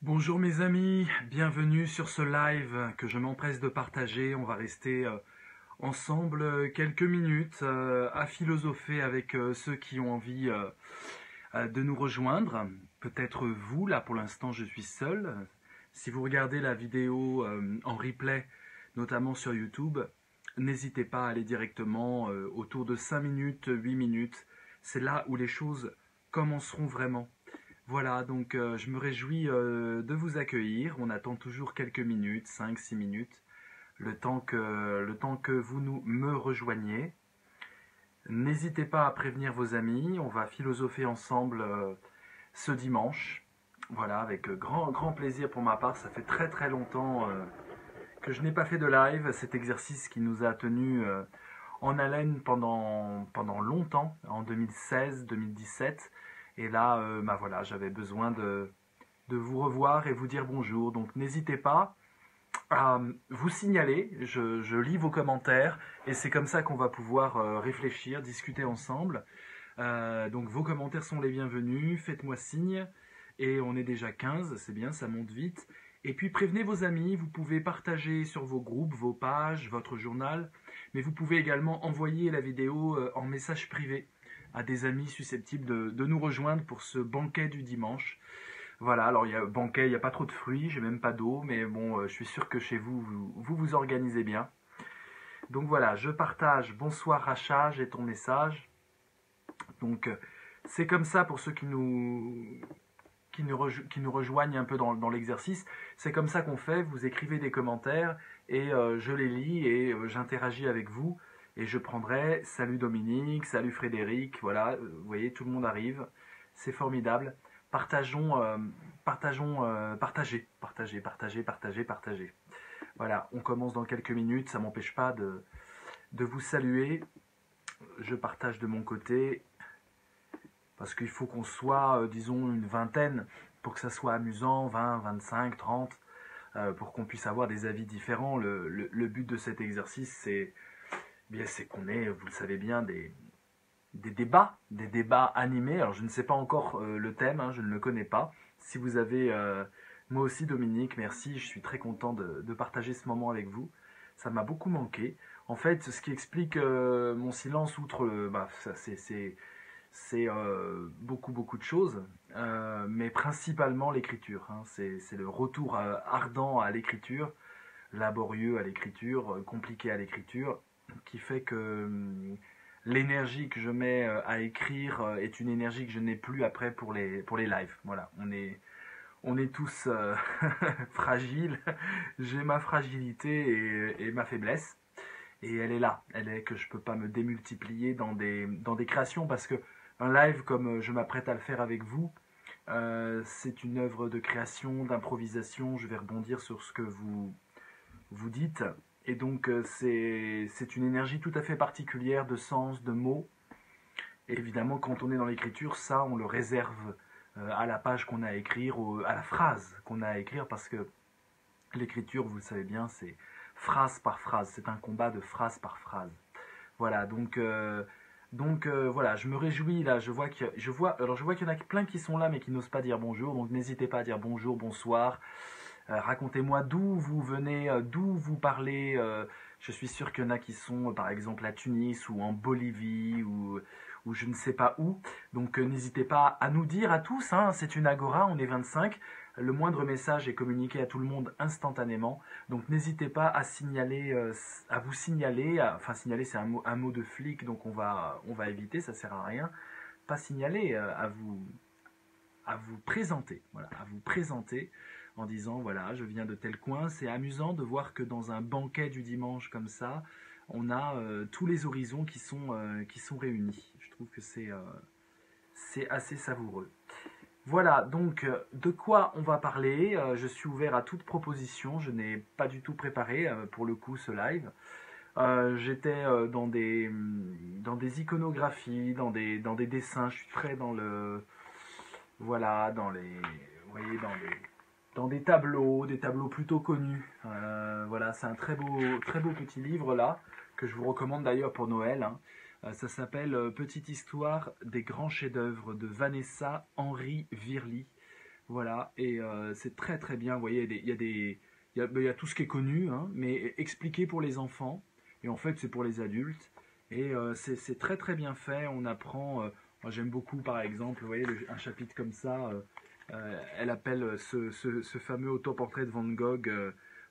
Bonjour mes amis, bienvenue sur ce live que je m'empresse de partager. On va rester ensemble quelques minutes à philosopher avec ceux qui ont envie de nous rejoindre. Peut-être vous, là pour l'instant je suis seul. Si vous regardez la vidéo en replay, notamment sur YouTube, n'hésitez pas à aller directement autour de 5 minutes, 8 minutes. C'est là où les choses commenceront vraiment. Voilà, donc je me réjouis de vous accueillir. On attend toujours quelques minutes, 5, 6 minutes, le temps que vous me rejoigniez. N'hésitez pas à prévenir vos amis, on va philosopher ensemble ce dimanche. Voilà, avec grand, grand plaisir pour ma part. Ça fait très très longtemps que je n'ai pas fait de live. Cet exercice qui nous a tenus en haleine pendant longtemps, en 2016, 2017. Et là, bah voilà, j'avais besoin de vous revoir et vous dire bonjour. Donc n'hésitez pas à vous signaler, je lis vos commentaires et c'est comme ça qu'on va pouvoir réfléchir, discuter ensemble. Donc vos commentaires sont les bienvenus, faites-moi signe. Et on est déjà 15, c'est bien, ça monte vite. Et puis prévenez vos amis, vous pouvez partager sur vos groupes, vos pages, votre journal, mais vous pouvez également envoyer la vidéo en message privé à des amis susceptibles de nous rejoindre pour ce banquet du dimanche. Voilà, alors il y a banquet, il n'y a pas trop de fruits, j'ai même pas d'eau, mais bon, je suis sûr que chez vous, vous organisez bien. Donc voilà, je partage. Bonsoir Racha, j'ai ton message. Donc c'est comme ça pour ceux qui nous rejoignent un peu dans l'exercice. C'est comme ça qu'on fait, vous écrivez des commentaires et je les lis et j'interagis avec vous. Et je prendrai salut Dominique, salut Frédéric, voilà, vous voyez, tout le monde arrive, c'est formidable. Partagez. Voilà, on commence dans quelques minutes, ça ne m'empêche pas de vous saluer. Je partage de mon côté, parce qu'il faut qu'on soit, disons, une vingtaine, pour que ça soit amusant, 20, 25, 30, pour qu'on puisse avoir des avis différents. Le but de cet exercice, c'est qu'on ait, vous le savez bien, des débats animés. Alors je ne sais pas encore le thème, hein, je ne le connais pas. Si vous avez, moi aussi Dominique, merci, je suis très content de partager ce moment avec vous. Ça m'a beaucoup manqué. En fait, ce qui explique mon silence, outre, c'est beaucoup beaucoup de choses, mais principalement l'écriture. Hein. C'est le retour ardent à l'écriture, laborieux à l'écriture, compliqué à l'écriture, qui fait que l'énergie que je mets à écrire est une énergie que je n'ai plus après pour les lives. Voilà, on est tous fragiles. J'ai ma fragilité et ma faiblesse. Et elle est là. Elle est que je ne peux pas me démultiplier dans des créations parce que un live comme je m'apprête à le faire avec vous, c'est une œuvre de création, d'improvisation. Je vais rebondir sur ce que vous dites. Et donc c'est une énergie tout à fait particulière de sens, de mots. Et évidemment, quand on est dans l'écriture, ça, on le réserve à la page qu'on a à écrire, à la phrase qu'on a à écrire, parce que l'écriture, vous le savez bien, c'est phrase par phrase. C'est un combat de phrase par phrase. Voilà, donc voilà, je me réjouis là. Alors je vois qu'il y en a plein qui sont là, mais qui n'osent pas dire bonjour. Donc n'hésitez pas à dire bonjour, bonsoir. Racontez-moi d'où vous venez, d'où vous parlez. Je suis sûr qu'il y en a qui sont, par exemple, à Tunis ou en Bolivie ou je ne sais pas où. Donc n'hésitez pas à nous dire à tous. Hein, c'est une agora, on est 25. Le moindre message est communiqué à tout le monde instantanément. Donc n'hésitez pas à signaler, à vous signaler. Enfin signaler, c'est un mot de flic, donc on va éviter, ça sert à rien. Pas signaler, à vous présenter. Voilà, à vous présenter en disant voilà, je viens de tel coin. C'est amusant de voir que dans un banquet du dimanche comme ça, on a tous les horizons qui sont réunis. Je trouve que c'est assez savoureux. Voilà, donc de quoi on va parler. Je suis ouvert à toute proposition. Je n'ai pas du tout préparé pour le coup ce live. J'étais dans des iconographies, dans des dessins. Je suis très dans le voilà, vous voyez, dans des tableaux plutôt connus. Voilà, c'est un très beau petit livre là, que je vous recommande d'ailleurs pour Noël. Hein. Ça s'appelle Petite histoire des grands chefs-d'œuvre de Vanessa Henry Virly. Voilà, et c'est très très bien. Vous voyez, il y a tout ce qui est connu, hein, mais expliqué pour les enfants, et en fait c'est pour les adultes. Et c'est très très bien fait. On apprend, moi j'aime beaucoup par exemple, vous voyez, un chapitre comme ça, elle appelle ce fameux autoportrait de Van Gogh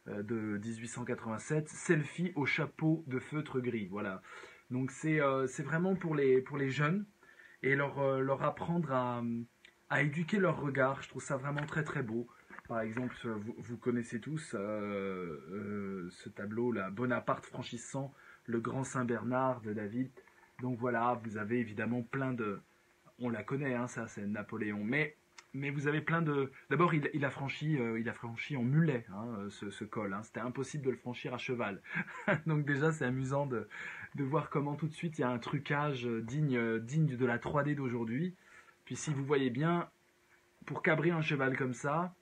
de 1887, Selfie au chapeau de feutre gris. Voilà. Donc c'est vraiment pour les jeunes et leur apprendre à éduquer leur regard. Je trouve ça vraiment très très beau. Par exemple, vous connaissez tous ce tableau-là, Bonaparte franchissant le grand Saint-Bernard de David. Donc voilà, vous avez évidemment plein de... On la connaît, hein, ça, c'est Napoléon. Mais vous avez plein de... D'abord, il a franchi en mulet, hein, ce col. Hein. C'était impossible de le franchir à cheval. Donc déjà, c'est amusant de voir comment tout de suite, il y a un trucage digne de la 3D d'aujourd'hui. Puis si vous voyez bien, pour cabrer un cheval comme ça,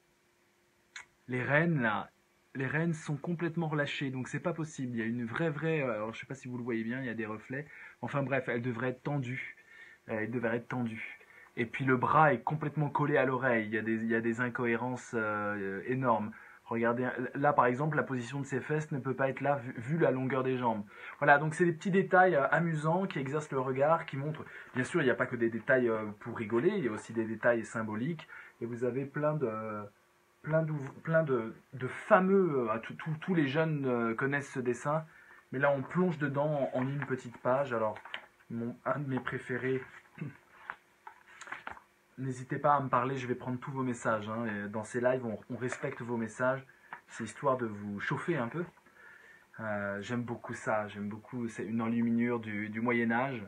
les rênes, là, les rênes sont complètement relâchées. Donc c'est pas possible. Il y a une vraie... alors je sais pas si vous le voyez bien, il y a des reflets. Enfin bref, elle devrait être tendue. Elle devrait être tendue. Et puis le bras est complètement collé à l'oreille. Il y a des incohérences énormes. Regardez, là par exemple, la position de ses fesses ne peut pas être là vu la longueur des jambes. Voilà, donc c'est des petits détails amusants qui exercent le regard, qui montrent. Bien sûr, il n'y a pas que des détails pour rigoler, il y a aussi des détails symboliques. Et vous avez plein de fameux. Tous les jeunes connaissent ce dessin, mais là on plonge dedans en une petite page. Alors, un de mes préférés. N'hésitez pas à me parler, je vais prendre tous vos messages. Hein, et dans ces lives, on respecte vos messages. C'est histoire de vous chauffer un peu. J'aime beaucoup ça. J'aime beaucoup. C'est une enluminure du Moyen Âge.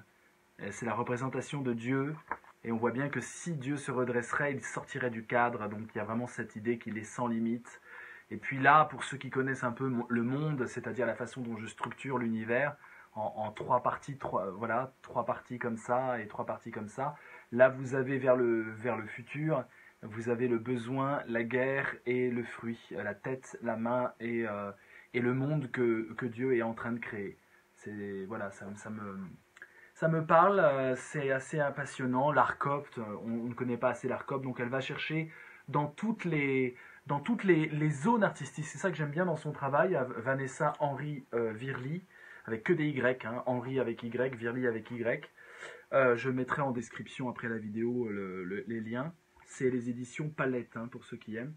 C'est la représentation de Dieu. Et on voit bien que si Dieu se redresserait, il sortirait du cadre. Donc il y a vraiment cette idée qu'il est sans limite. Et puis là, pour ceux qui connaissent un peu le monde, c'est-à-dire la façon dont je structure l'univers, en trois parties, voilà, trois parties comme ça et trois parties comme ça. Là, vous avez vers le futur, vous avez le besoin, la guerre et le fruit, la tête, la main et le monde que Dieu est en train de créer. Voilà, ça me parle, c'est assez passionnant. L'art copte, on ne connaît pas assez l'art copte, donc elle va chercher dans les zones artistiques. C'est ça que j'aime bien dans son travail, Vanessa Henry Virli, avec que des Y, hein, Henry avec Y, Virli avec Y. Je mettrai en description après la vidéo les liens. C'est les éditions Palette, hein, pour ceux qui aiment.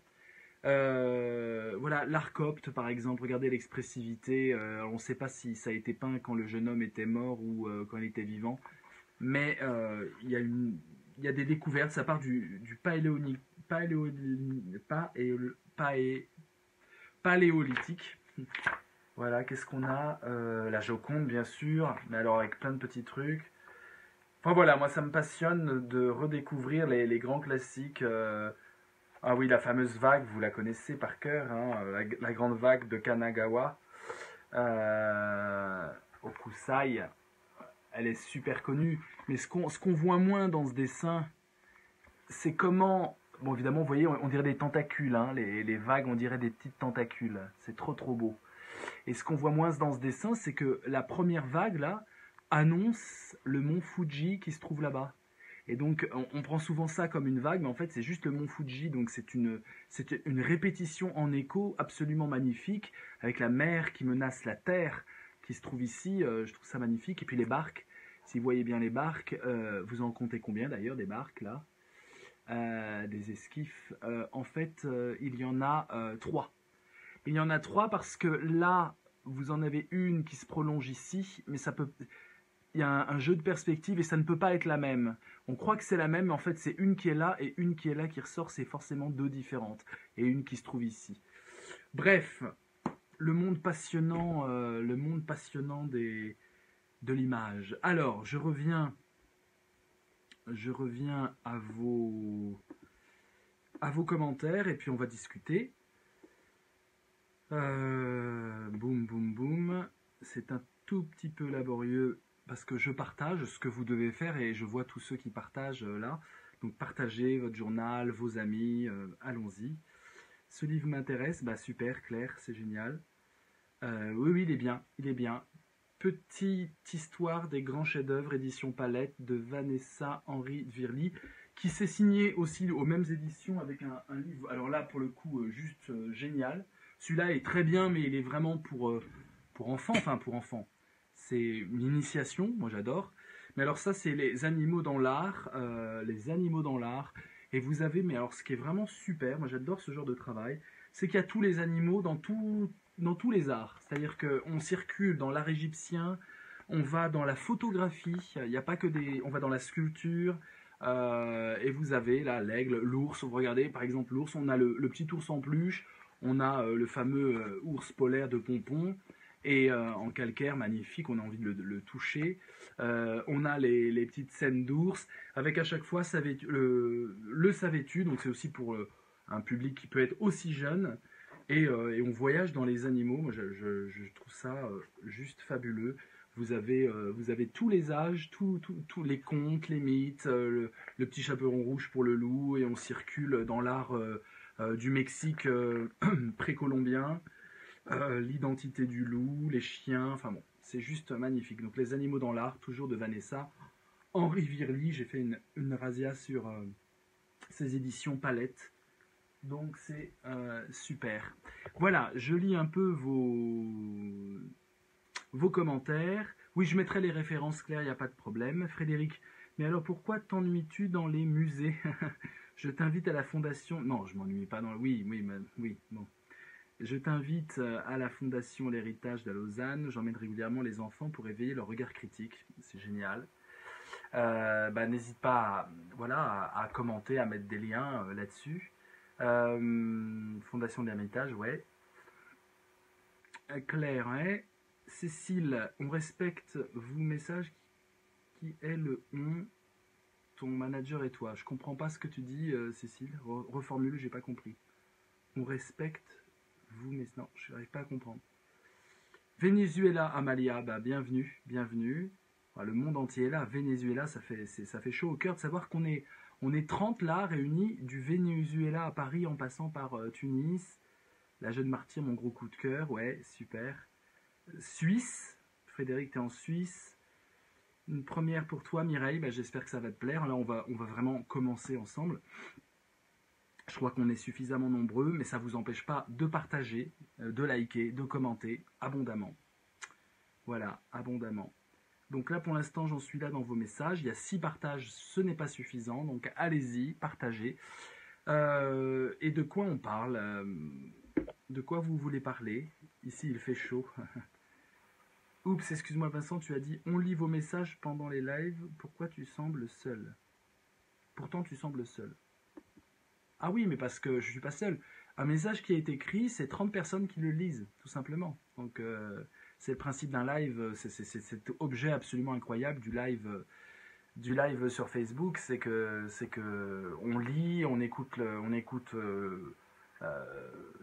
Voilà, l'art copte par exemple, regardez l'expressivité. On ne sait pas si ça a été peint quand le jeune homme était mort ou quand il était vivant, mais il y a des découvertes. Ça part du paléolithique. Voilà, qu'est-ce qu'on a la Joconde, bien sûr, mais alors avec plein de petits trucs. Enfin voilà, moi ça me passionne de redécouvrir les grands classiques. Ah oui, la fameuse vague, vous la connaissez par cœur, hein, la grande vague de Kanagawa. Okusai, elle est super connue. Mais ce qu'on voit moins dans ce dessin, c'est comment... Bon, évidemment, vous voyez, on dirait des tentacules. Hein, les vagues, on dirait des petites tentacules. C'est trop trop beau. Et ce qu'on voit moins dans ce dessin, c'est que la première vague, là, annonce le mont Fuji qui se trouve là-bas. Et donc, on prend souvent ça comme une vague, mais en fait, c'est juste le mont Fuji. Donc, c'est une répétition en écho absolument magnifique, avec la mer qui menace la terre qui se trouve ici. Je trouve ça magnifique. Et puis les barques, si vous voyez bien les barques, vous en comptez combien d'ailleurs, des barques, là des esquifs. En fait, il y en a 3. Il y en a 3 parce que là, vous en avez une qui se prolonge ici, mais ça peut... Il y a un jeu de perspective et ça ne peut pas être la même. On croit que c'est la même, mais en fait c'est une qui est là et une qui est là qui ressort, c'est forcément 2 différentes. Et une qui se trouve ici. Bref, le monde passionnant de l'image. Alors, je reviens à vos commentaires et puis on va discuter. Boum, boum, boum. C'est un tout petit peu laborieux parce que je partage ce que vous devez faire et je vois tous ceux qui partagent là. Donc partagez votre journal, vos amis, allons-y. Ce livre m'intéresse, bah super, Claire, c'est génial. Oui, il est bien, il est bien. Petite histoire des grands chefs-d'œuvre, édition Palette de Vanessa Henry Virli, qui s'est signé aussi aux mêmes éditions avec un livre. Alors là, pour le coup, juste génial. Celui-là est très bien, mais il est vraiment pour enfants. Enfin, pour enfants. C'est une initiation, moi j'adore. Mais alors ça, c'est les animaux dans l'art. Les animaux dans l'art. Et vous avez, mais alors ce qui est vraiment super, moi j'adore ce genre de travail, c'est qu'il y a tous les animaux dans tous les arts. C'est-à-dire qu'on circule dans l'art égyptien, on va dans la photographie, il n'y a pas que des... On va dans la sculpture, et vous avez là l'aigle, l'ours, vous regardez par exemple l'ours, on a le petit ours en peluche, on a le fameux ours polaire de Pompon, et en calcaire magnifique, on a envie de le toucher. On a les petites scènes d'ours, avec à chaque fois le savais-tu, donc c'est aussi pour un public qui peut être aussi jeune, et on voyage dans les animaux. Moi je trouve ça juste fabuleux. Vous avez tous les âges, tous les contes, les mythes, le petit chaperon rouge pour le loup, et on circule dans l'art du Mexique précolombien, l'identité du loup, les chiens, enfin bon, c'est juste magnifique. Donc les animaux dans l'art, toujours de Vanessa. Henri Virli, j'ai fait une razzia sur ses éditions Palette. Donc c'est super. Voilà, je lis un peu vos commentaires. Oui, je mettrai les références claires, il n'y a pas de problème. Frédéric, mais alors pourquoi t'ennuies-tu dans les musées? Je t'invite à la fondation... Non, je m'ennuie pas dans... Oui, bon. Je t'invite à la fondation L'Héritage de Lausanne. J'emmène régulièrement les enfants pour éveiller leur regard critique. C'est génial. N'hésite pas à commenter, à mettre des liens là-dessus. Fondation de l'Héritage, ouais. Claire, ouais. Cécile, on respecte vos messages qui est le on, ton manager et toi. Je comprends pas ce que tu dis, Cécile. Reformule, j'ai pas compris. On respecte vous, mais non, je n'arrive pas à comprendre. Venezuela, Amalia, bienvenue, bienvenue. Le monde entier est là. Venezuela, ça fait chaud au cœur de savoir qu'on est 30 là, réunis, du Venezuela à Paris en passant par Tunis. La jeune martyre, mon gros coup de cœur, ouais, super. Suisse, Frédéric, t'es en Suisse. Une première pour toi, Mireille, j'espère que ça va te plaire. Là, on va vraiment commencer ensemble. Je crois qu'on est suffisamment nombreux, mais ça ne vous empêche pas de partager, de liker, de commenter abondamment. Voilà, abondamment. Donc là, pour l'instant, j'en suis là dans vos messages. Il y a 6 partages, ce n'est pas suffisant. Donc allez-y, partagez. Et de quoi on parle? De quoi vous voulez parler? Ici, il fait chaud. Oups, excuse-moi Vincent, tu as dit « On lit vos messages pendant les lives. Pourquoi tu sembles seul ?» Pourtant, tu sembles seul. Ah oui, mais parce que je ne suis pas seul. Un message qui est écrit, c'est 30 personnes qui le lisent, tout simplement. Donc, c'est le principe d'un live, c'est cet objet absolument incroyable du live sur Facebook, c'est que on lit, on écoute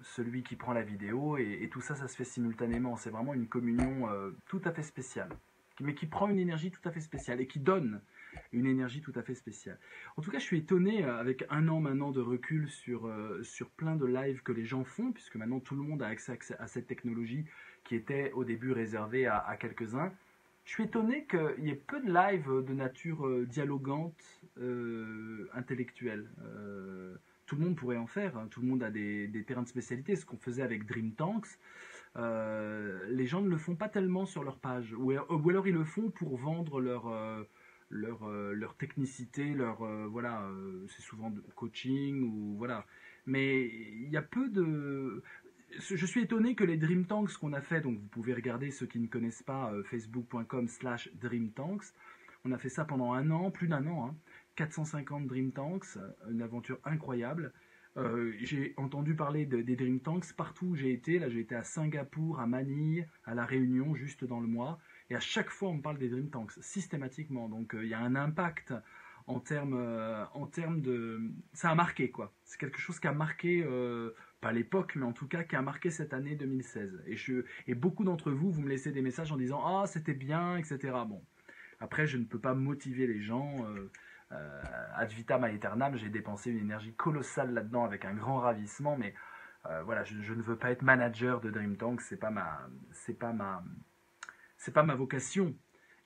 celui qui prend la vidéo, et tout ça, ça se fait simultanément. C'est vraiment une communion tout à fait spéciale, mais qui prend une énergie tout à fait spéciale et qui donne une énergie tout à fait spéciale. En tout cas, je suis étonné, avec un an maintenant de recul sur plein de lives que les gens font, puisque maintenant tout le monde a accès à cette technologie qui était au début réservée à quelques-uns. Je suis étonné qu'il y ait peu de lives de nature dialogante, intellectuelle. Tout le monde pourrait en faire, hein. Tout le monde a des terrains de spécialité, ce qu'on faisait avec Dream Tanks. Les gens ne le font pas tellement sur leur page, ou alors ils le font pour vendre leur technicité, c'est souvent de coaching, ou voilà. Mais il y a peu de... Je suis étonné que les Dream Tanks qu'on a fait, donc vous pouvez regarder ceux qui ne connaissent pas, facebook.com/dreamtanks, on a fait ça pendant un an, plus d'un an, hein, 450 Dream Tanks, une aventure incroyable. J'ai entendu parler des Dream Tanks partout où j'ai été. Là, j'ai été à Singapour, à Manille, à La Réunion, juste dans le mois. Et à chaque fois, on me parle des Dream Tanks, systématiquement. Donc, il y a un impact en termes de... Ça a marqué, quoi. C'est quelque chose qui a marqué, pas l'époque, mais en tout cas, qui a marqué cette année 2016. Et beaucoup d'entre vous, vous me laissez des messages en disant « Ah, c'était bien, etc. » Bon, après, je ne peux pas motiver les gens... ad vitam aeternam, j'ai dépensé une énergie colossale là-dedans avec un grand ravissement, mais voilà, je ne veux pas être manager de Dream Tank, c'est pas ma vocation.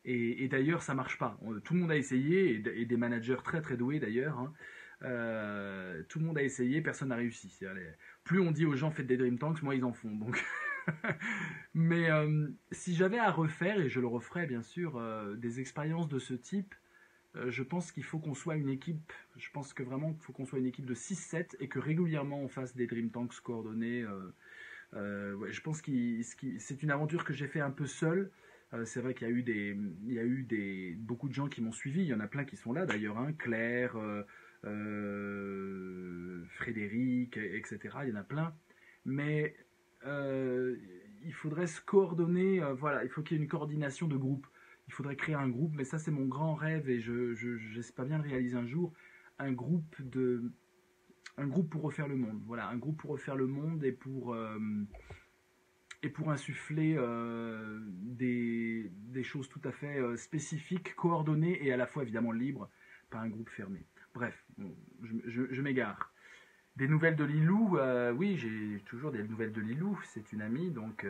Et d'ailleurs, ça marche pas. Tout le monde a essayé, et des managers très très doués d'ailleurs, hein. Tout le monde a essayé, personne n'a réussi. Plus on dit aux gens faites des Dream Tanks, moins ils en font. Donc, mais si j'avais à refaire, et je le referais bien sûr, des expériences de ce type, je pense qu'il faut qu'on soit une équipe. Je pense que vraiment qu'il faut qu'on soit une équipe de 6-7 et que régulièrement on fasse des Dream Tanks coordonnés. Ouais, je pense que c'est une aventure que j'ai fait un peu seul. C'est vrai qu'il y a eu beaucoup de gens qui m'ont suivi. Il y en a plein qui sont là d'ailleurs, hein. Claire, Frédéric, etc. Il y en a plein. Mais il faudrait se coordonner. Voilà, il faut qu'il y ait une coordination de groupe. Il faudrait créer un groupe, mais ça c'est mon grand rêve et j'espère bien le réaliser un jour. Un groupe de, un groupe pour refaire le monde. Voilà, un groupe pour refaire le monde et pour insuffler des choses tout à fait spécifiques, coordonnées et à la fois évidemment libres, pas un groupe fermé. Bref, bon, je m'égare. Des nouvelles de Lilou, oui, j'ai toujours des nouvelles de Lilou, c'est une amie, donc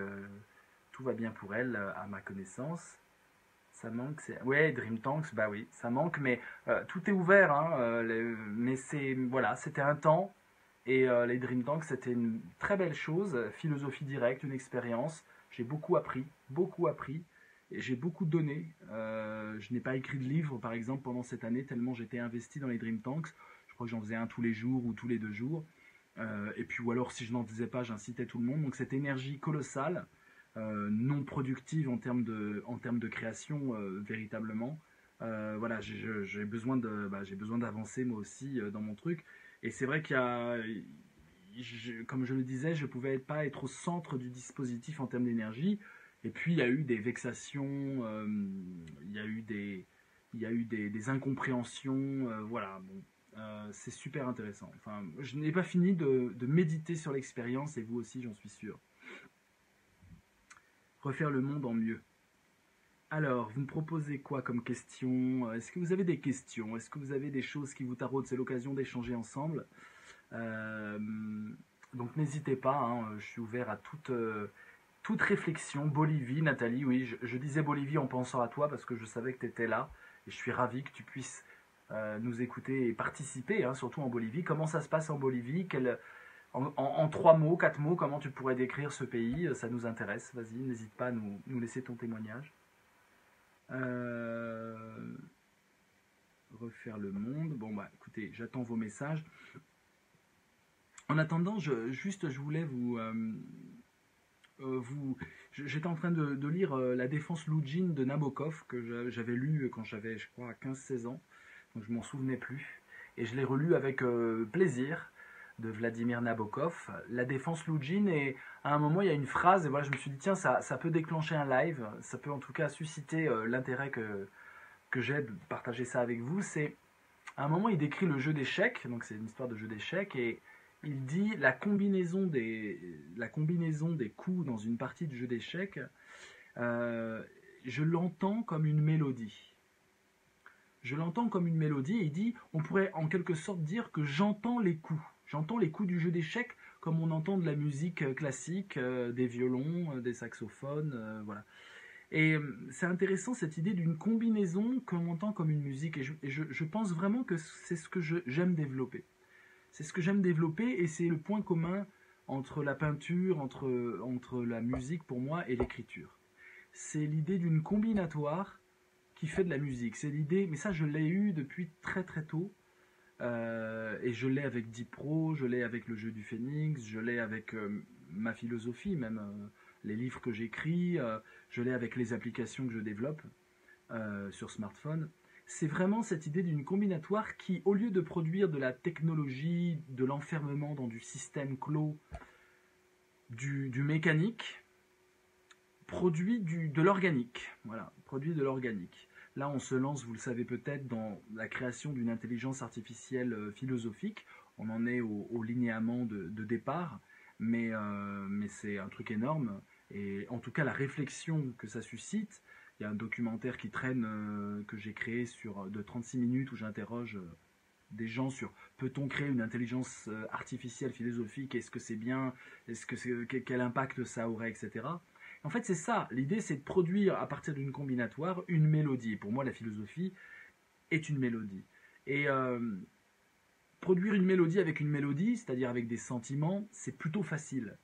tout va bien pour elle, à ma connaissance. Ça manque, c'est... Ouais, Dream Tanks, bah oui, ça manque, mais tout est ouvert, hein, mais c'est... Voilà, c'était un temps, et les Dream Tanks, c'était une très belle chose, philosophie directe, une expérience, j'ai beaucoup appris, et j'ai beaucoup donné. Je n'ai pas écrit de livre, par exemple, pendant cette année, tellement j'étais investi dans les Dream Tanks. Je crois que j'en faisais un tous les jours ou tous les 2 jours. Et puis, ou alors, si je n'en faisais pas, j'incitais tout le monde. Donc, cette énergie colossale, non productive en termes de création, véritablement. Voilà, j'ai besoin d'avancer moi aussi dans mon truc. Et c'est vrai qu'il y a, comme je le disais, je ne pouvais pas être au centre du dispositif en termes d'énergie. Et puis il y a eu des vexations, il y a eu des incompréhensions, voilà. Bon, c'est super intéressant. Enfin, je n'ai pas fini de méditer sur l'expérience et vous aussi, j'en suis sûr. Refaire le monde en mieux. Alors, vous me proposez quoi comme question? Est-ce que vous avez des questions? Est-ce que vous avez des choses qui vous taraudent? C'est l'occasion d'échanger ensemble. Euh, donc n'hésitez pas, hein, je suis ouvert à toute réflexion. Bolivie, Nathalie, oui, je disais Bolivie en pensant à toi parce que je savais que tu étais là et je suis ravi que tu puisses nous écouter et participer, hein, surtout en Bolivie. Comment ça se passe en Bolivie? En 3 mots, 4 mots, comment tu pourrais décrire ce pays? Ça nous intéresse, vas-y, n'hésite pas à nous laisser ton témoignage. Euh, Refaire le monde. Bon, bah écoutez, j'attends vos messages. En attendant, je voulais j'étais en train de lire La défense Loujin de Nabokov, que j'avais lu quand j'avais, je crois, 15-16 ans, donc je m'en souvenais plus. Et je l'ai relu avec plaisir, de Vladimir Nabokov. La défense Loujin, et à un moment, il y a une phrase, et voilà, je me suis dit, tiens, ça peut déclencher un live, ça peut en tout cas susciter l'intérêt que j'ai de partager ça avec vous. C'est, à un moment, il décrit le jeu d'échecs, donc c'est une histoire de jeu d'échecs, et il dit la combinaison des coups dans une partie de jeu d'échecs, euh, je l'entends comme une mélodie. Je l'entends comme une mélodie et il dit, on pourrait en quelque sorte dire que j'entends les coups. J'entends les coups du jeu d'échecs comme on entend de la musique classique, des violons, des saxophones, voilà. Et c'est intéressant cette idée d'une combinaison qu'on entend comme une musique et je pense vraiment que c'est ce que j'aime développer. C'est ce que j'aime développer et c'est le point commun entre la peinture, entre la musique pour moi et l'écriture. C'est l'idée d'une combinatoire qui fait de la musique. C'est l'idée, mais ça je l'ai eu depuis très très tôt. Et je l'ai avec Dipro, je l'ai avec le jeu du Phénix, je l'ai avec ma philosophie, même les livres que j'écris, je l'ai avec les applications que je développe sur smartphone. C'est vraiment cette idée d'une combinatoire qui, au lieu de produire de la technologie, de l'enfermement dans du système clos, du mécanique, produit de l'organique. Voilà, produit de l'organique. Là, on se lance, vous le savez peut-être, dans la création d'une intelligence artificielle philosophique. On en est au linéament de départ, mais c'est un truc énorme. Et en tout cas, la réflexion que ça suscite, il y a un documentaire qui traîne, que j'ai créé de 36 minutes où j'interroge des gens sur peut-on créer une intelligence artificielle philosophique, est-ce que c'est bien, quel impact ça aurait, etc. En fait, c'est ça. L'idée, c'est de produire à partir d'une combinatoire une mélodie. Pour moi, la philosophie est une mélodie. Et produire une mélodie avec une mélodie, c'est-à-dire avec des sentiments, c'est plutôt facile.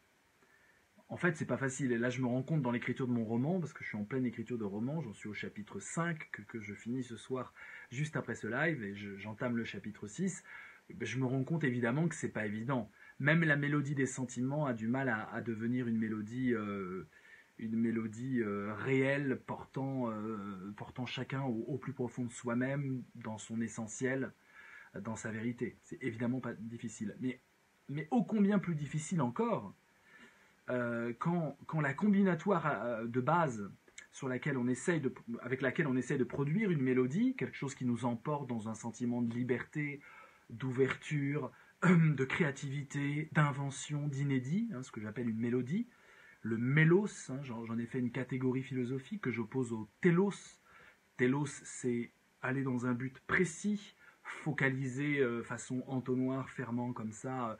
En fait, c'est pas facile. Et là, je me rends compte dans l'écriture de mon roman, parce que je suis en pleine écriture de roman, j'en suis au chapitre 5, que je finis ce soir, juste après ce live, et j'entame le chapitre 6. Je me rends compte évidemment que c'est pas évident. Même la mélodie des sentiments a du mal à devenir une mélodie réelle, portant chacun au plus profond de soi-même, dans son essentiel, dans sa vérité. C'est évidemment pas difficile. Mais ô combien plus difficile encore, quand la combinatoire de base avec laquelle on essaye de produire une mélodie, quelque chose qui nous emporte dans un sentiment de liberté, d'ouverture, de créativité, d'invention, d'inédit, ce que j'appelle une mélodie. Le mélos, j'en ai fait une catégorie philosophique que j'oppose au télos. Télos, c'est aller dans un but précis, focaliser façon entonnoir, fermant comme ça,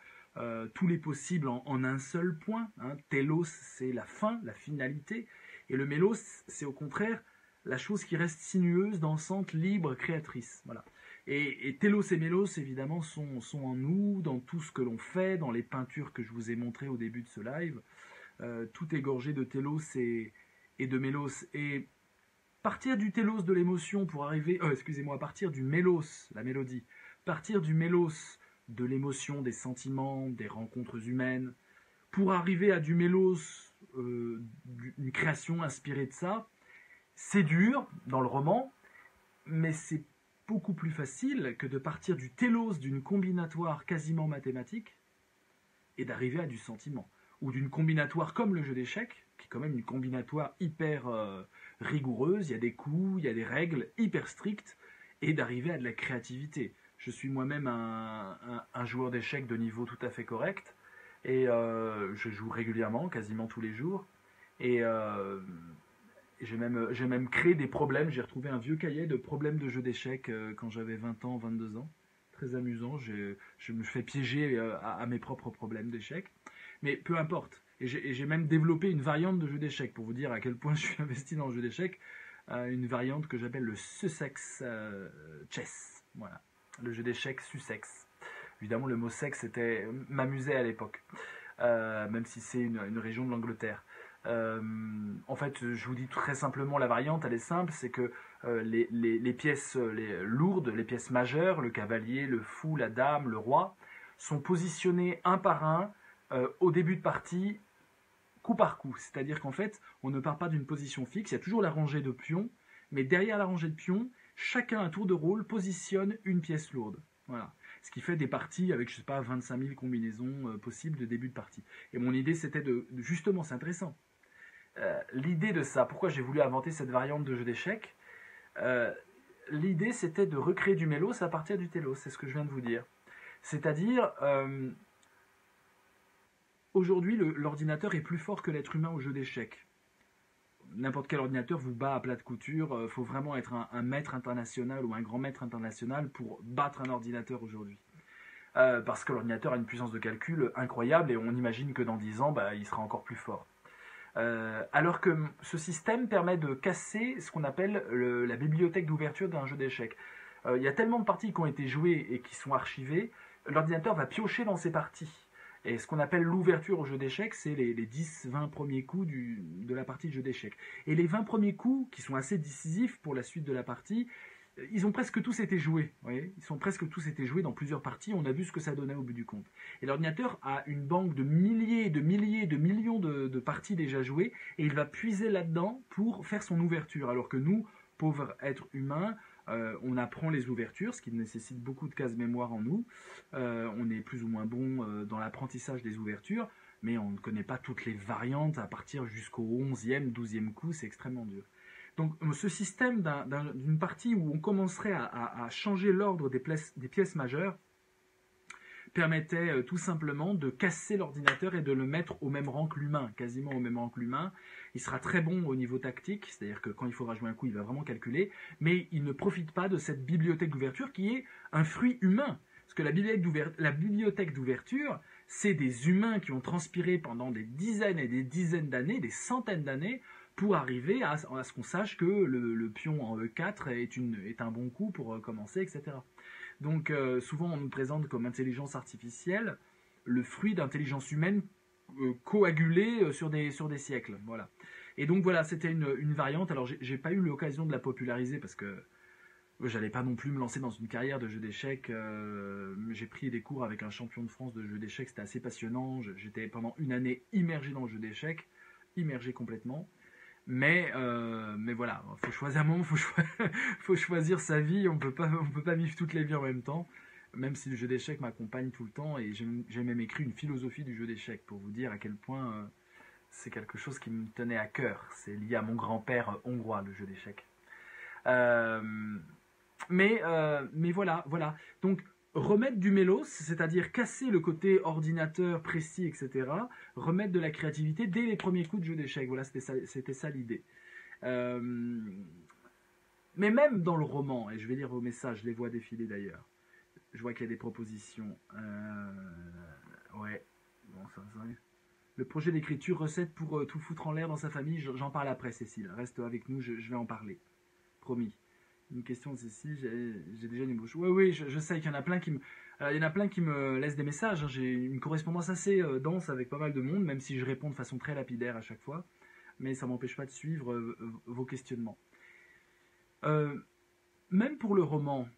tous les possibles en un seul point. Télos, c'est la fin, la finalité. Et le mélos, c'est au contraire la chose qui reste sinueuse, dansante, libre, créatrice. Voilà. Et télos et mélos, évidemment, sont en nous, dans tout ce que l'on fait, dans les peintures que je vous ai montrées au début de ce live. Tout est gorgé de télos et de mélos. Et partir du télos de l'émotion pour arriver... partir du mélos, la mélodie. Partir du mélos de l'émotion, des sentiments, des rencontres humaines, pour arriver à du mélos, une création inspirée de ça, c'est dur dans le roman, mais c'est beaucoup plus facile que de partir du télos d'une combinatoire quasiment mathématique et d'arriver à du sentiment. Ou d'une combinatoire comme le jeu d'échecs, qui est quand même une combinatoire hyper rigoureuse, il y a des coups, il y a des règles hyper strictes, et d'arriver à de la créativité. Je suis moi-même un joueur d'échecs de niveau tout à fait correct, et je joue régulièrement, quasiment tous les jours, et j'ai même créé des problèmes. J'ai retrouvé un vieux cahier de problèmes de jeux d'échecs quand j'avais 20 ans, 22 ans. Très amusant, je me fais piéger à mes propres problèmes d'échecs. Mais peu importe. Et j'ai même développé une variante de jeu d'échecs, pour vous dire à quel point je suis investi dans le jeu d'échecs. Une variante que j'appelle le Sussex Chess. Voilà. Le jeu d'échecs Sussex. Évidemment, le mot sexe m'amusait à l'époque. Même si c'est une région de l'Angleterre. En fait, je vous dis très simplement la variante, elle est simple, c'est que les pièces lourdes, les pièces majeures, le cavalier, le fou, la dame, le roi, sont positionnés un par un au début de partie, coup par coup. C'est-à-dire qu'en fait, on ne part pas d'une position fixe, il y a toujours la rangée de pions, mais derrière la rangée de pions, chacun à tour de rôle positionne une pièce lourde. Voilà. Ce qui fait des parties avec, je sais pas, 25 000 combinaisons possibles de début de partie. Et mon idée, c'était justement, c'est intéressant. L'idée de ça, pourquoi j'ai voulu inventer cette variante de jeu d'échecs, l'idée c'était de recréer du mélos à partir du télos, c'est ce que je viens de vous dire. C'est-à-dire, aujourd'hui l'ordinateur est plus fort que l'être humain au jeu d'échecs. N'importe quel ordinateur vous bat à plat de couture, il faut vraiment être un maître international ou un grand maître international pour battre un ordinateur aujourd'hui. Parce que l'ordinateur a une puissance de calcul incroyable et on imagine que dans 10 ans, il sera encore plus fort. Alors que ce système permet de casser ce qu'on appelle la bibliothèque d'ouverture d'un jeu d'échecs. Il y a tellement de parties qui ont été jouées et qui sont archivées, l'ordinateur va piocher dans ces parties. Et ce qu'on appelle l'ouverture au jeu d'échecs, c'est les 10-20 premiers coups de la partie de jeu d'échecs. Et les 20 premiers coups, qui sont assez décisifs pour la suite de la partie, ils ont presque tous été joués. Vous voyez, ils sont presque tous été joués dans plusieurs parties. On a vu ce que ça donnait au bout du compte. Et l'ordinateur a une banque de milliers, de millions de parties déjà jouées, et il va puiser là-dedans pour faire son ouverture. Alors que nous, pauvres êtres humains, on apprend les ouvertures, ce qui nécessite beaucoup de cases mémoire en nous. On est plus ou moins bon dans l'apprentissage des ouvertures, mais on ne connaît pas toutes les variantes à partir jusqu'au 11e, 12e coup, c'est extrêmement dur. Donc ce système d'une partie où on commencerait à changer l'ordre des pièces majeures permettait tout simplement de casser l'ordinateur et de le mettre au même rang que l'humain, quasiment au même rang que l'humain. Il sera très bon au niveau tactique, c'est-à-dire que quand il faudra jouer un coup, il va vraiment calculer, mais il ne profite pas de cette bibliothèque d'ouverture qui est un fruit humain. Parce que la bibliothèque d'ouverture, c'est des humains qui ont transpiré pendant des dizaines et des dizaines d'années, des centaines d'années, pour arriver à ce qu'on sache que le pion en E4 est un bon coup pour commencer, etc. Donc souvent on nous présente comme intelligence artificielle le fruit d'intelligence humaine coagulée sur des siècles. Voilà. Et donc voilà, c'était une variante. Alors j'ai pas eu l'occasion de la populariser parce que j'allais pas non plus me lancer dans une carrière de jeu d'échecs. J'ai pris des cours avec un champion de France de jeu d'échecs, c'était assez passionnant. J'étais pendant une année immergé dans le jeu d'échecs, immergé complètement. Mais voilà, faut choisir un moment, faut choisir sa vie. On peut pas vivre toutes les vies en même temps. Même si le jeu d'échecs m'accompagne tout le temps, et j'ai même écrit une philosophie du jeu d'échecs pour vous dire à quel point c'est quelque chose qui me tenait à cœur. C'est lié à mon grand-père hongrois, le jeu d'échecs. Euh, mais voilà. Donc, remettre du mélos, c'est-à-dire casser le côté ordinateur précis, etc. Remettre de la créativité dès les premiers coups de jeu d'échecs. Voilà, c'était ça l'idée. Mais même dans le roman, et je vais lire vos messages, je les vois défiler d'ailleurs. Je vois qu'il y a des propositions. Ouais. Bon, ça. Le projet d'écriture, recette pour tout foutre en l'air dans sa famille, j'en parle après, Cécile. Reste avec nous, je vais en parler. Promis. Une question de Cécile, j'ai déjà une bouche. Oui, je sais qu'il y en a plein qui me laissent des messages. Hein. J'ai une correspondance assez dense avec pas mal de monde, même si je réponds de façon très lapidaire à chaque fois. Mais ça m'empêche pas de suivre vos questionnements. Même pour le roman,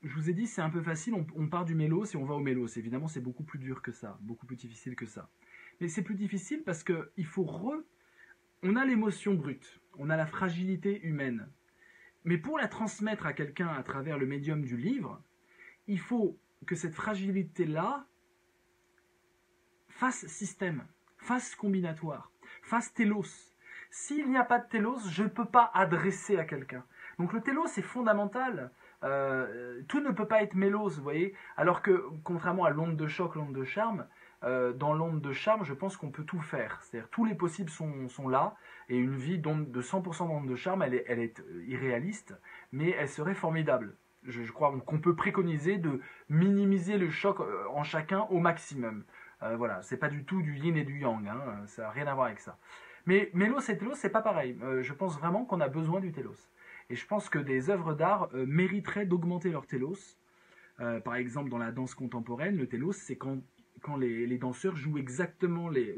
je vous ai dit, c'est un peu facile, on part du mélos et on va au mélos. Évidemment, c'est beaucoup plus dur que ça, beaucoup plus difficile que ça. Mais c'est plus difficile parce que on a l'émotion brute, on a la fragilité humaine. Mais pour la transmettre à quelqu'un à travers le médium du livre, il faut que cette fragilité-là fasse système, fasse combinatoire, fasse télos. S'il n'y a pas de télos, je ne peux pas adresser à quelqu'un. Donc le télos est fondamental. Tout ne peut pas être mélos, vous voyez. Alors que, contrairement à l'onde de choc, l'onde de charme, dans l'onde de charme, je pense qu'on peut tout faire. C'est-à-dire tous les possibles sont là, et une vie de 100% d'onde de charme, elle est irréaliste, mais elle serait formidable. Je crois qu'on peut préconiser de minimiser le choc en chacun au maximum. Voilà, c'est pas du tout du yin et du yang, hein, ça n'a rien à voir avec ça. Mais mélos et télos, c'est pas pareil. Je pense vraiment qu'on a besoin du télos. Et je pense que des œuvres d'art mériteraient d'augmenter leur télos. Par exemple, dans la danse contemporaine, le télos, c'est quand les danseurs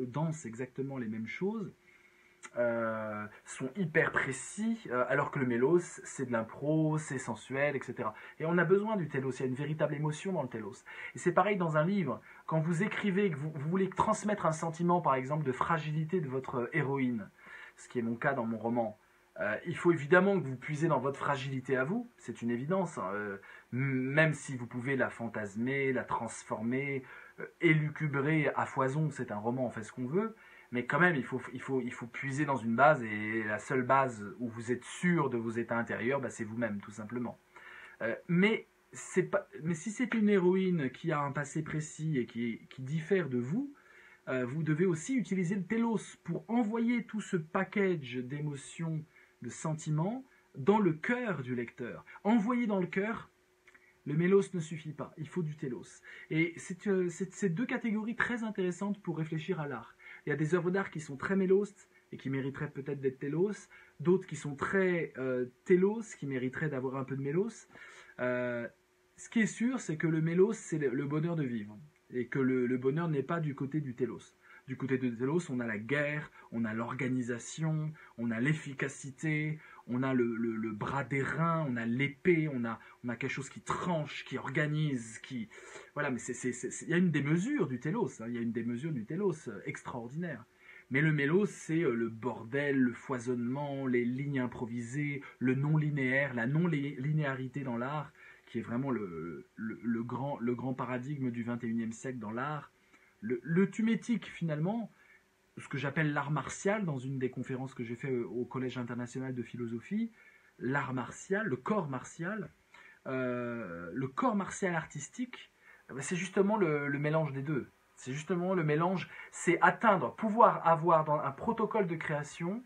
dansent exactement les mêmes choses, sont hyper précis, alors que le mélos, c'est de l'impro, c'est sensuel, etc. Et on a besoin du télos, il y a une véritable émotion dans le télos. Et c'est pareil dans un livre, quand vous écrivez, que vous voulez transmettre un sentiment, par exemple, de fragilité de votre héroïne, ce qui est mon cas dans mon roman, il faut évidemment que vous puisez dans votre fragilité à vous, c'est une évidence, hein, même si vous pouvez la fantasmer, la transformer, élucubrer à foison, c'est un roman, on fait ce qu'on veut, mais quand même il faut puiser dans une base, et la seule base où vous êtes sûr de vos états intérieurs, bah, c'est vous-même, tout simplement. Mais si c'est une héroïne qui a un passé précis et qui diffère de vous, vous devez aussi utiliser le télos pour envoyer tout ce package d'émotions, de sentiments, dans le cœur du lecteur. Envoyer dans le cœur, le mélos ne suffit pas, il faut du télos. Et c'est deux catégories très intéressantes pour réfléchir à l'art. Il y a des œuvres d'art qui sont très mélos et qui mériteraient peut-être d'être télos, d'autres qui sont très télos, qui mériteraient d'avoir un peu de mélos. Ce qui est sûr, c'est que le mélos, c'est le bonheur de vivre, et que le bonheur n'est pas du côté du télos. Du côté de télos, on a la guerre, on a l'organisation, on a l'efficacité, on a le bras d'airain, on a l'épée, on a quelque chose qui tranche, qui organise, qui... Voilà, mais il y a une démesure du télos, hein, il y a une démesure du télos extraordinaire. Mais le mélos, c'est le bordel, le foisonnement, les lignes improvisées, le non-linéaire, la non-linéarité dans l'art, qui est vraiment le grand paradigme du XXIe siècle dans l'art. Le thumétique, finalement, ce que j'appelle l'art martial, dans une des conférences que j'ai fait au Collège international de philosophie, l'art martial, le corps martial artistique, c'est justement le mélange des deux. C'est justement le mélange, c'est pouvoir avoir dans un protocole de création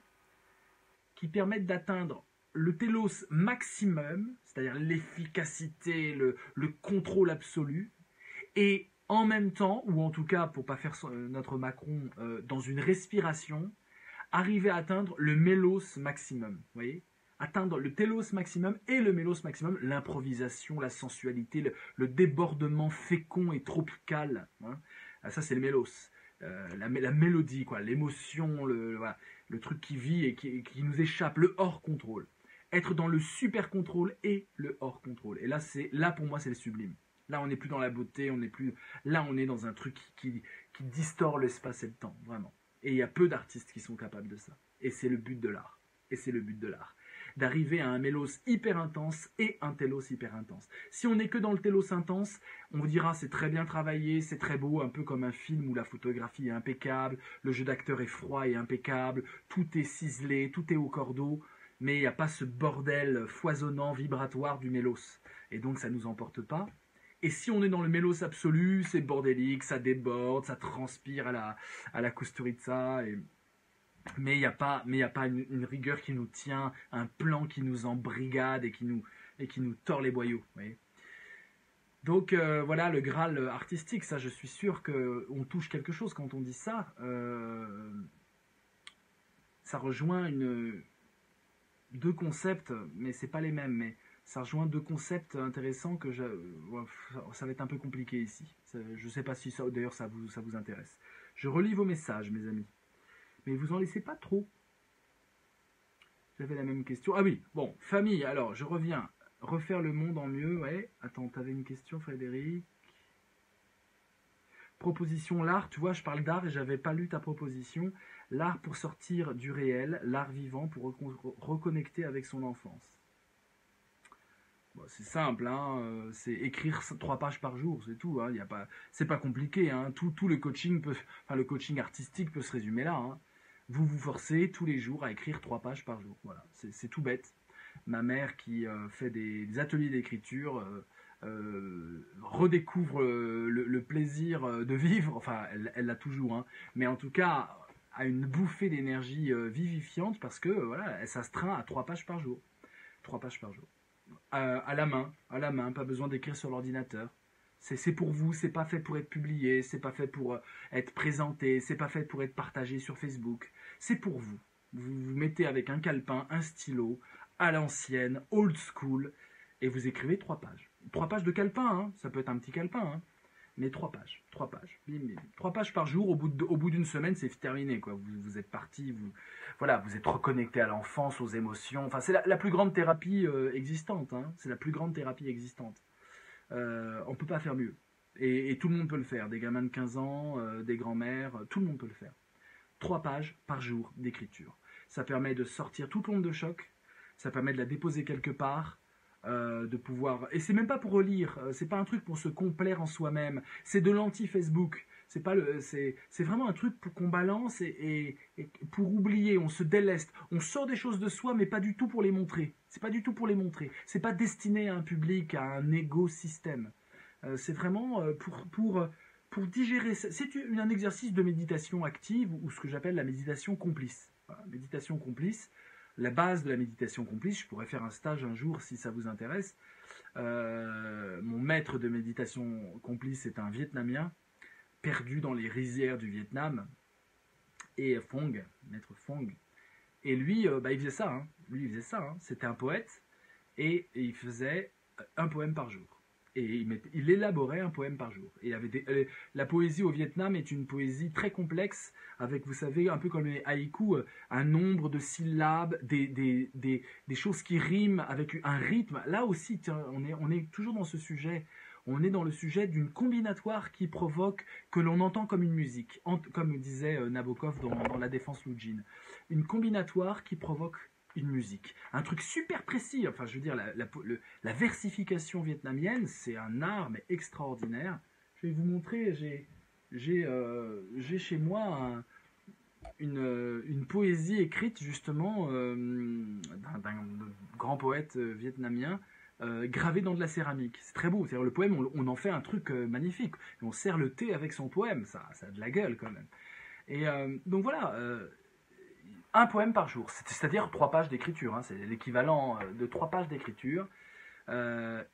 qui permette d'atteindre le télos maximum, c'est-à-dire l'efficacité, le contrôle absolu, et en même temps, ou en tout cas pour pas faire notre Macron dans une respiration, arriver à atteindre le mélos maximum, vous voyez, atteindre le télos maximum et le mélos maximum, l'improvisation, la sensualité, le débordement fécond et tropical, hein. Ça c'est le mélos, la mélodie, quoi, l'émotion, voilà, le truc qui vit et qui nous échappe, le hors contrôle. Être dans le super contrôle et le hors contrôle. Et là pour moi c'est le sublime. Là on n'est plus dans la beauté, là on est dans un truc qui distord l'espace et le temps, vraiment. Et il y a peu d'artistes qui sont capables de ça. Et c'est le but de l'art. D'arriver à un mélos hyper intense et un télos hyper intense. Si on n'est que dans le télos intense, on vous dira c'est très bien travaillé, c'est très beau, un peu comme un film où la photographie est impeccable, le jeu d'acteur est froid et impeccable, tout est ciselé, tout est au cordeau, mais il n'y a pas ce bordel foisonnant, vibratoire du mélos. Et donc ça ne nous emporte pas. Et si on est dans le mélos absolu, c'est bordélique, ça déborde, ça transpire à la Kusturica, mais il n'y a pas une rigueur qui nous tient, un plan qui nous embrigade et qui nous tord les boyaux. Vous voyez. Donc voilà le Graal artistique, ça je suis sûr qu'on touche quelque chose quand on dit ça. Ça rejoint deux concepts, mais c'est pas les mêmes. Mais ça rejoint deux concepts intéressants que ça va être un peu compliqué ici. Je ne sais pas si d'ailleurs ça vous intéresse. Je relis vos messages, mes amis. Mais vous en laissez pas trop. J'avais la même question. Ah oui, bon, famille, alors je reviens. Refaire le monde en mieux, ouais. Attends, t'avais une question, Frédéric. Proposition, l'art, tu vois, je parle d'art et j'avais pas lu ta proposition. L'art pour sortir du réel, l'art vivant pour reconnecter avec son enfance. Bon, c'est simple, hein, c'est écrire 3 pages par jour, c'est tout. Hein, c'est pas compliqué. Hein, tout le coaching le coaching artistique peut se résumer là. Hein. Vous vous forcez tous les jours à écrire 3 pages par jour. Voilà, c'est tout bête. Ma mère qui fait des ateliers d'écriture redécouvre le plaisir de vivre. Enfin, elle l'a toujours, hein, mais en tout cas a une bouffée d'énergie vivifiante parce que voilà, elle s'astreint à 3 pages par jour. 3 pages par jour. À la main, pas besoin d'écrire sur l'ordinateur. C'est pour vous, c'est pas fait pour être publié, c'est pas fait pour être présenté, c'est pas fait pour être partagé sur Facebook. C'est pour vous. Vous vous mettez avec un calepin, un stylo, à l'ancienne, old school, et vous écrivez 3 pages. 3 pages de calepin, hein, ça peut être un petit calepin, hein, mais 3 pages. Bim, bim. 3 pages par jour, au bout d'une semaine, c'est terminé, quoi. Vous êtes parti, vous êtes reconnecté à l'enfance, aux émotions. Enfin, c'est la plus grande thérapie existante, hein. C'est la plus grande thérapie existante. On peut pas faire mieux. Et tout le monde peut le faire. Des gamins de 15 ans, des grands-mères, tout le monde peut le faire. 3 pages par jour d'écriture. Ça permet de sortir toute l'onde de choc. Ça permet de la déposer quelque part. De pouvoir, et c'est même pas pour relire, c'est pas un truc pour se complaire en soi-même, c'est de l'anti-Facebook, c'est vraiment un truc pour qu'on balance et pour oublier, on se déleste, on sort des choses de soi mais pas du tout pour les montrer, c'est pas destiné à un public, à un égo-système, c'est vraiment pour digérer, c'est un exercice de méditation active ou ce que j'appelle la méditation complice. Voilà, méditation complice. La base de la méditation complice, je pourrais faire un stage un jour si ça vous intéresse. Mon maître de méditation complice est un Vietnamien perdu dans les rizières du Vietnam, et maître Phong. Et lui, il faisait ça. Hein. C'était un poète et il faisait un poème par jour. Et il élaborait un poème par jour. Et la poésie au Vietnam est une poésie très complexe, avec, vous savez, un peu comme les haïkus, un nombre de syllabes, des choses qui riment avec un rythme. Là aussi, tiens, on est toujours dans ce sujet. On est dans le sujet d'une combinatoire qui provoque, que l'on entend comme une musique, comme disait Nabokov dans La Défense Loujine. Une combinatoire qui provoque une musique, un truc super précis. Enfin, je veux dire, la versification vietnamienne, c'est un art mais extraordinaire. Je vais vous montrer. J'ai chez moi une poésie écrite justement d'un grand poète vietnamien, gravée dans de la céramique. C'est très beau. C'est-à-dire, le poème, on en fait un truc magnifique. On sert le thé avec son poème. Ça a de la gueule quand même. Et donc voilà. Un poème par jour, c'est-à-dire 3 pages d'écriture, hein, c'est l'équivalent de 3 pages d'écriture.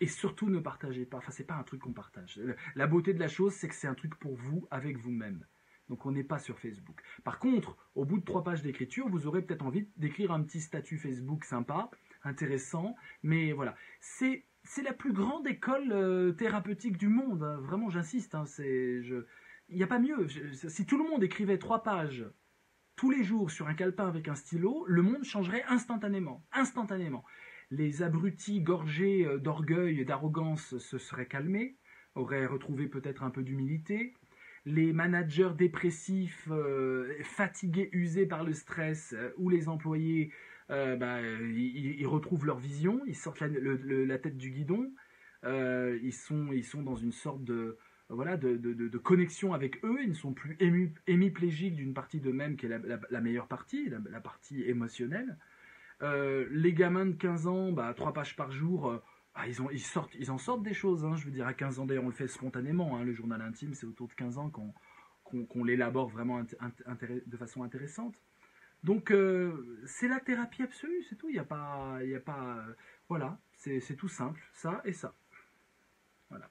Et surtout ne partagez pas, enfin c'est pas un truc qu'on partage. La beauté de la chose, c'est que c'est un truc pour vous, avec vous-même. Donc on n'est pas sur Facebook. Par contre, au bout de 3 pages d'écriture, vous aurez peut-être envie d'écrire un petit statut Facebook sympa, intéressant, mais voilà. C'est la plus grande école thérapeutique du monde, hein. Vraiment j'insiste, hein, il n'y a pas mieux. Si tout le monde écrivait 3 pages tous les jours sur un calepin avec un stylo, le monde changerait instantanément. Instantanément. Les abrutis gorgés d'orgueil et d'arrogance se seraient calmés, auraient retrouvé peut-être un peu d'humilité. Les managers dépressifs, fatigués, usés par le stress, ou les employés, ils retrouvent leur vision, ils sortent la tête du guidon, ils sont dans une sorte de, voilà, de connexion avec eux, ils ne sont plus hémiplégiques d'une partie d'eux-mêmes qui est la meilleure partie, la partie émotionnelle. Les gamins de 15 ans, 3 pages par jour, ils en sortent des choses, hein. Je veux dire, à 15 ans, d'ailleurs, on le fait spontanément, hein. Le journal intime, c'est autour de 15 ans qu'on l'élabore vraiment de façon intéressante. Donc, c'est la thérapie absolue, c'est tout. Il n'y a pas, voilà, c'est tout simple, ça et ça. Voilà.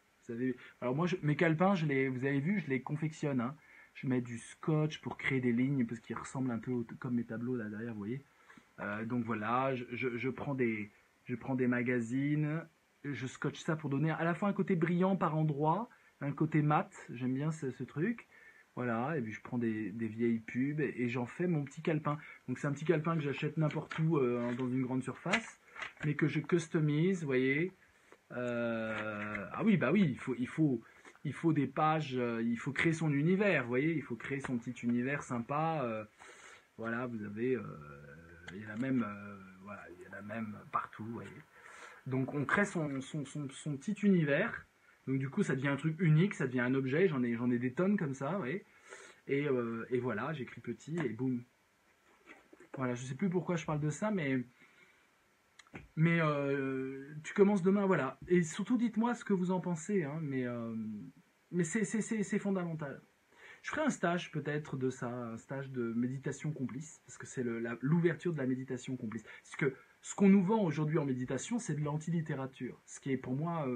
Alors moi, mes calepins, vous avez vu, je les confectionne, hein. Je mets du scotch pour créer des lignes, parce qu'ils ressemblent un peu comme mes tableaux là derrière, vous voyez. Donc voilà, je prends des magazines, je scotche ça pour donner à la fois un côté brillant par endroit, un côté mat, j'aime bien ce truc. Voilà, et puis je prends des vieilles pubs et j'en fais mon petit calepin. Donc c'est un petit calepin que j'achète n'importe où dans une grande surface, mais que je customise, vous voyez. Ah oui, bah oui, il faut des pages, il faut créer son univers, vous voyez, il faut créer son petit univers sympa. Voilà, vous avez... il y en a même, voilà, il y en a même partout, vous voyez. Donc on crée son petit univers. Donc du coup ça devient un truc unique, ça devient un objet. J'en ai des tonnes comme ça, vous voyez. Et voilà, j'écris petit et boum. Voilà, je sais plus pourquoi je parle de ça, mais tu commences demain, voilà. Et surtout dites-moi ce que vous en pensez, hein, mais c'est fondamental. Je ferai un stage peut-être de ça, un stage de méditation complice, parce que c'est l'ouverture de la méditation complice. Parce que ce qu'on nous vend aujourd'hui en méditation, c'est de l'antilittérature, ce qui est pour moi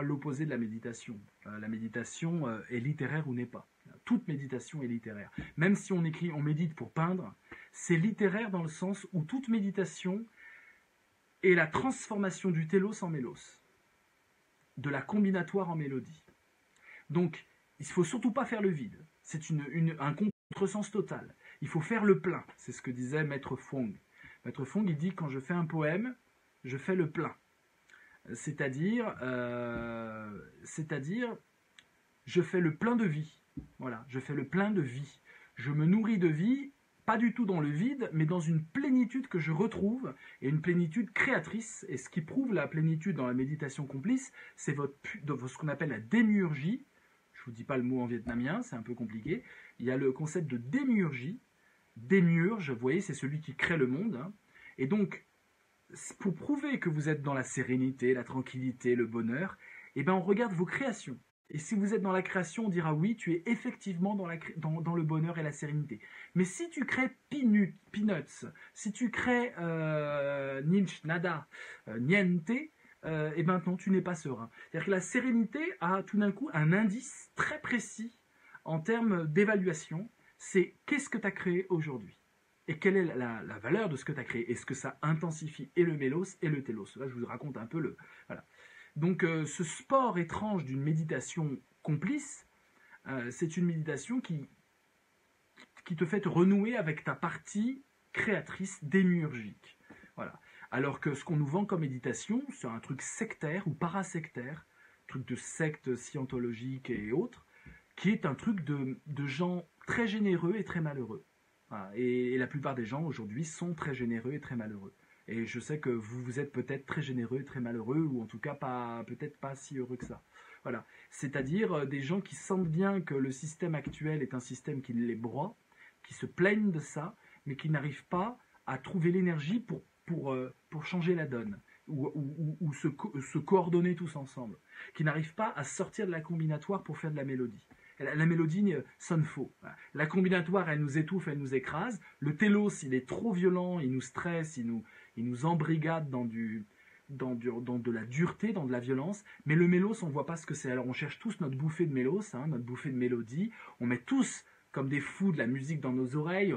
l'opposé de la méditation. La méditation est littéraire ou n'est pas. Toute méditation est littéraire. Même si on médite pour peindre, c'est littéraire dans le sens où toute méditation est la transformation du télos en mélos, de la combinatoire en mélodie. Donc, il ne faut surtout pas faire le vide. C'est un contresens total. Il faut faire le plein. C'est ce que disait Maître Fong. Maître Fong, il dit, quand je fais un poème, je fais le plein. C'est-à-dire, je fais le plein de vie. Voilà, je fais le plein de vie. Je me nourris de vie, pas du tout dans le vide, mais dans une plénitude que je retrouve, et une plénitude créatrice. Et ce qui prouve la plénitude dans la méditation complice, c'est ce qu'on appelle la démiurgie. Je ne vous dis pas le mot en vietnamien, c'est un peu compliqué. Il y a le concept de démiurgie. Démiurge, vous voyez, c'est celui qui crée le monde, hein. Et donc, pour prouver que vous êtes dans la sérénité, la tranquillité, le bonheur, eh ben on regarde vos créations. Et si vous êtes dans la création, on dira oui, tu es effectivement dans le bonheur et la sérénité. Mais si tu crées peanuts, si tu crées nilch, nada, niente, et maintenant tu n'es pas serein. C'est-à-dire que la sérénité a tout d'un coup un indice très précis en termes d'évaluation, c'est qu'est-ce que tu as créé aujourd'hui et quelle est la valeur de ce que tu as créé. Est-ce que ça intensifie et le mélos et le télos. Là, je vous raconte un peu voilà. Donc, ce sport étrange d'une méditation complice, c'est une méditation qui te fait te renouer avec ta partie créatrice démiurgique. Voilà. Alors que ce qu'on nous vend comme méditation, c'est un truc sectaire ou parasectaire, truc de secte scientologique et autres, qui est un truc de gens très généreux et très malheureux. Voilà. Et la plupart des gens aujourd'hui sont très généreux et très malheureux. Et je sais que vous êtes peut-être très généreux et très malheureux, ou en tout cas peut-être pas si heureux que ça. Voilà. C'est-à-dire des gens qui sentent bien que le système actuel est un système qui les broie, qui se plaignent de ça, mais qui n'arrivent pas à trouver l'énergie pour changer la donne, ou se coordonner tous ensemble, qui n'arrivent pas à sortir de la combinatoire pour faire de la mélodie. La mélodie sonne faux. Voilà. La combinatoire, elle nous étouffe, elle nous écrase. Le télos, il est trop violent, il nous stresse, il nous embrigade dans de la dureté, dans de la violence. Mais le mélos, on ne voit pas ce que c'est. Alors on cherche tous notre bouffée de mélos, hein, notre bouffée de mélodie. On met tous comme des fous de la musique dans nos oreilles.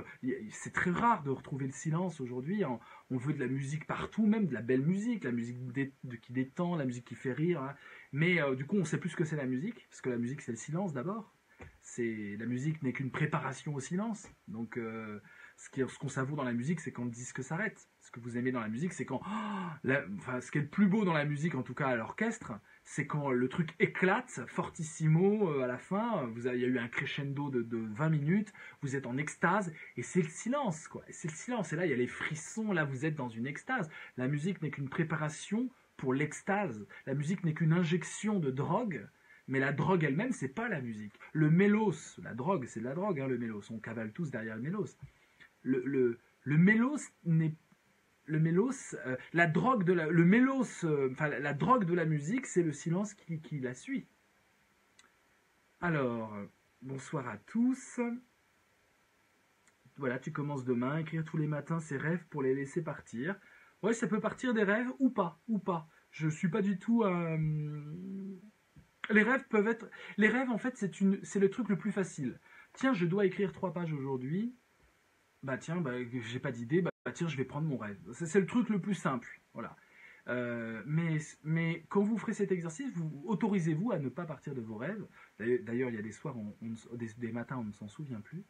C'est très rare de retrouver le silence aujourd'hui. On veut de la musique partout, même de la belle musique, la musique qui détend, la musique qui fait rire. Hein. Mais du coup, on ne sait plus ce que c'est la musique, parce que la musique, c'est le silence d'abord. La musique n'est qu'une préparation au silence. Donc, ce qu'on savoure dans la musique, c'est quand le disque s'arrête. Ce que vous aimez dans la musique, c'est quand... ce qui est le plus beau dans la musique, en tout cas à l'orchestre, c'est quand le truc éclate, fortissimo, à la fin, il y a eu un crescendo de 20 minutes, vous êtes en extase, et c'est le silence, quoi. C'est le silence, et là, il y a les frissons, là, vous êtes dans une extase. La musique n'est qu'une préparation pour l'extase. La musique n'est qu'une injection de drogue, mais la drogue elle-même, c'est pas la musique. Le mélos, la drogue, c'est de la drogue, hein, le mélos. On cavale tous derrière le mélos. Le mélos n'est le mélos, la drogue de le mélos, la drogue de la musique, c'est le silence qui la suit. Alors, bonsoir à tous. Voilà, tu commences demain, écrire tous les matins ses rêves pour les laisser partir. Ouais, ça peut partir des rêves ou pas. Je suis pas du tout. Les rêves peuvent être. Les rêves, en fait, c'est le truc le plus facile. Tiens, je dois écrire 3 pages aujourd'hui. Bah tiens, j'ai pas d'idée, tiens, je vais prendre mon rêve. C'est le truc le plus simple, voilà. Mais quand vous ferez cet exercice, vous autorisez-vous à ne pas partir de vos rêves. D'ailleurs, il y a des soirs, des matins, on ne s'en souvient plus.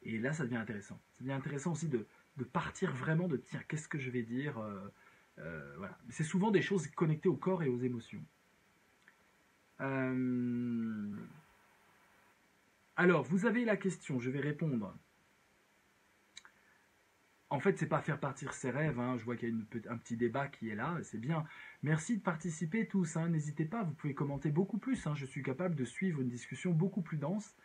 Et là, ça devient intéressant. Ça devient intéressant aussi de partir vraiment, de tiens, qu'est-ce que je vais dire, voilà. C'est souvent des choses connectées au corps et aux émotions. Alors, vous avez la question, je vais répondre. En fait, c'est pas faire partir ses rêves, hein. Je vois qu'il y a un petit débat qui est là, c'est bien. Merci de participer tous, hein. N'hésitez pas, vous pouvez commenter beaucoup plus, hein. Je suis capable de suivre une discussion beaucoup plus dense.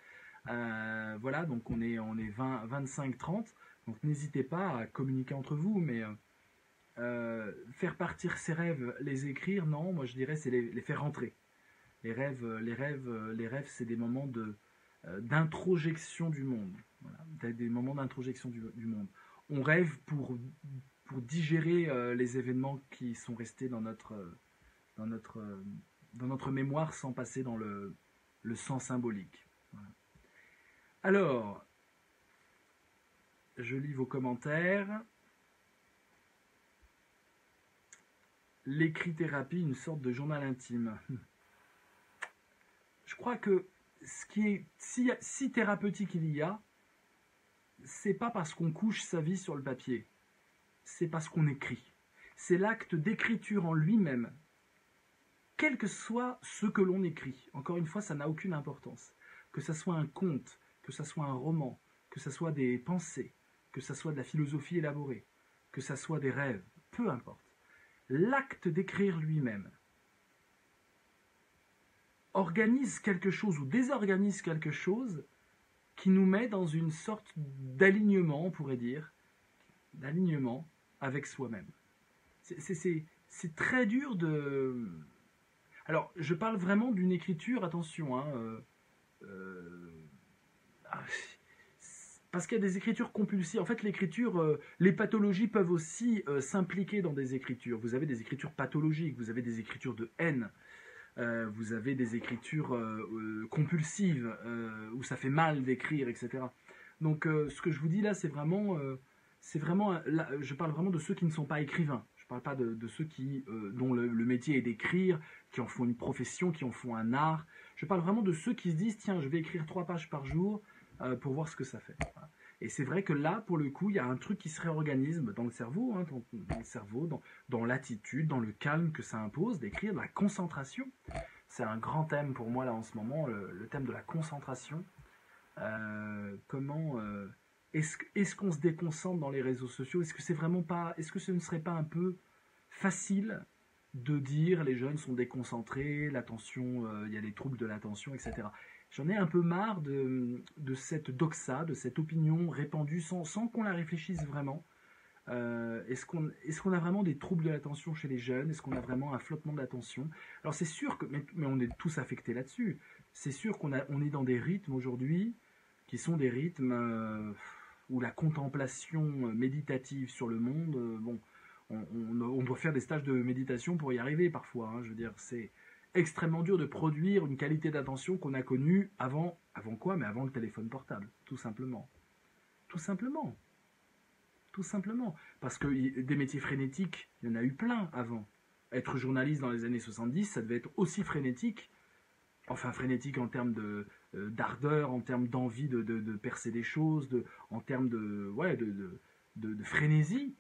Voilà, donc on est 20, 25, 30, donc n'hésitez pas à communiquer entre vous, mais faire partir ses rêves, les écrire, non, moi je dirais c'est les faire rentrer. Les rêves, c'est des moments d'introjection du monde. Voilà, des moments d'introjection du monde. On rêve pour digérer les événements qui sont restés dans notre mémoire sans passer dans le sens symbolique. Voilà. Alors, je lis vos commentaires. L'écrit-thérapie, une sorte de journal intime. Je crois que ce qui est si thérapeutique il y a, c'est pas parce qu'on couche sa vie sur le papier, c'est parce qu'on écrit. C'est l'acte d'écriture en lui-même, quel que soit ce que l'on écrit. Encore une fois, ça n'a aucune importance. Que ça soit un conte, que ça soit un roman, que ça soit des pensées, que ça soit de la philosophie élaborée, que ça soit des rêves, peu importe. L'acte d'écrire lui-même organise quelque chose ou désorganise quelque chose qui nous met dans une sorte d'alignement, on pourrait dire, d'alignement avec soi-même. C'est très dur de... Alors, je parle vraiment d'une écriture, attention, hein, parce qu'il y a des écritures compulsives. En fait, l'écriture, les pathologies peuvent aussi s'impliquer dans des écritures. Vous avez des écritures pathologiques, vous avez des écritures de haine, vous avez des écritures compulsives, où ça fait mal d'écrire, etc. Donc ce que je vous dis là, c'est vraiment là, je parle vraiment de ceux qui ne sont pas écrivains. Je ne parle pas de ceux dont le métier est d'écrire, qui en font une profession, qui en font un art. Je parle vraiment de ceux qui se disent, tiens, je vais écrire 3 pages par jour pour voir ce que ça fait. Voilà. Et c'est vrai que là, pour le coup, il y a un truc qui se réorganise dans le cerveau, hein, dans le cerveau, dans l'attitude, dans le calme que ça impose d'écrire, de la concentration. C'est un grand thème pour moi là en ce moment, le thème de la concentration. Est-ce qu'on se déconcentre dans les réseaux sociaux? Est-ce que ce ne serait pas un peu facile de dire les jeunes sont déconcentrés, l'attention, il y a des troubles de l'attention, etc. J'en ai un peu marre de cette doxa, de cette opinion répandue sans qu'on la réfléchisse vraiment. Est-ce qu'on a vraiment des troubles de l'attention chez les jeunes? Est-ce qu'on a vraiment un flottement de l'attention? Alors c'est sûr que, mais on est tous affectés là-dessus. C'est sûr on est dans des rythmes aujourd'hui qui sont des rythmes où la contemplation méditative sur le monde, bon, on doit faire des stages de méditation pour y arriver parfois, hein. Je veux dire, c'est extrêmement dur de produire une qualité d'attention qu'on a connue avant quoi? Mais avant le téléphone portable, tout simplement. Tout simplement. Tout simplement. Parce que des métiers frénétiques, il y en a eu plein avant. Être journaliste dans les années 70, ça devait être aussi frénétique, enfin frénétique en termes d'ardeur, en termes d'envie de percer des choses, en termes ouais, de frénésie.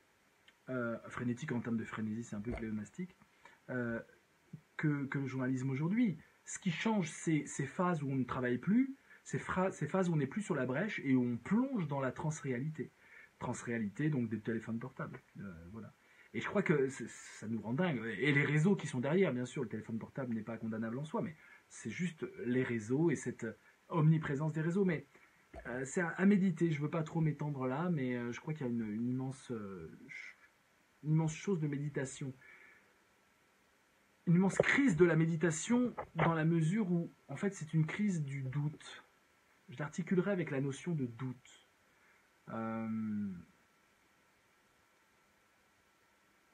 Frénétique en termes de frénésie, c'est un peu pléonastique. Euh, que le journalisme aujourd'hui. Ce qui change, c'est ces phases où on ne travaille plus, ces phases où on n'est plus sur la brèche et où on plonge dans la transréalité. Transréalité, donc des téléphones portables. Voilà. Et je crois que ça nous rend dingue. Et les réseaux qui sont derrière, bien sûr, le téléphone portable n'est pas condamnable en soi, mais c'est juste les réseaux et cette omniprésence des réseaux. Mais c'est à méditer. Je ne veux pas trop m'étendre là, mais je crois qu'il y a une immense chose de méditation. Une immense crise de la méditation dans la mesure où, en fait, c'est une crise du doute. Je l'articulerai avec la notion de doute.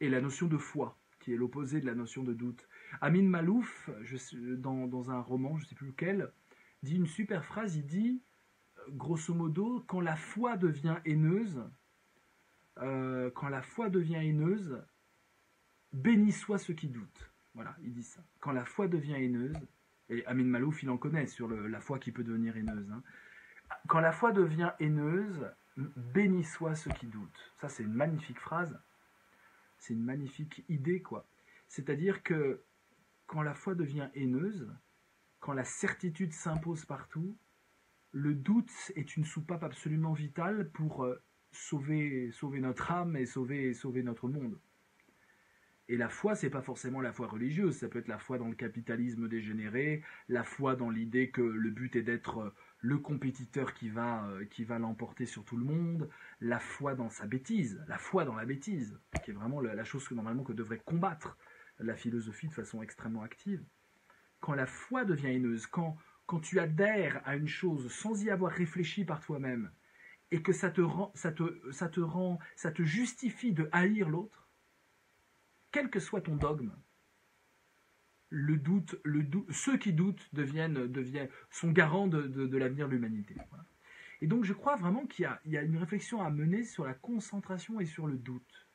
Et la notion de foi, qui est l'opposé de la notion de doute. Amin Malouf, dans un roman, je ne sais plus lequel, dit une super phrase, il dit, grosso modo, quand la foi devient haineuse, béni soit ceux qui doutent. Voilà, il dit ça. Quand la foi devient haineuse, et Amin Malouf, il en connaît sur la foi qui peut devenir haineuse. Hein. Quand la foi devient haineuse, béni soit ceux qui doutent. Ça, c'est une magnifique phrase. C'est une magnifique idée, quoi. C'est-à-dire que quand la foi devient haineuse, quand la certitude s'impose partout, le doute est une soupape absolument vitale pour sauver notre âme et sauver notre monde. Et la foi, c'est pas forcément la foi religieuse, ça peut être la foi dans le capitalisme dégénéré, la foi dans l'idée que le but est d'être le compétiteur qui va l'emporter sur tout le monde, la foi dans sa bêtise, la foi dans la bêtise, qui est vraiment la chose que normalement que devrait combattre la philosophie de façon extrêmement active. Quand la foi devient haineuse, quand tu adhères à une chose sans y avoir réfléchi par toi-même, et que ça te justifie de haïr l'autre, quel que soit ton dogme, ceux qui doutent sont garants de l'avenir de l'humanité. Voilà. Et donc je crois vraiment qu'il y a une réflexion à mener sur la concentration et sur le doute.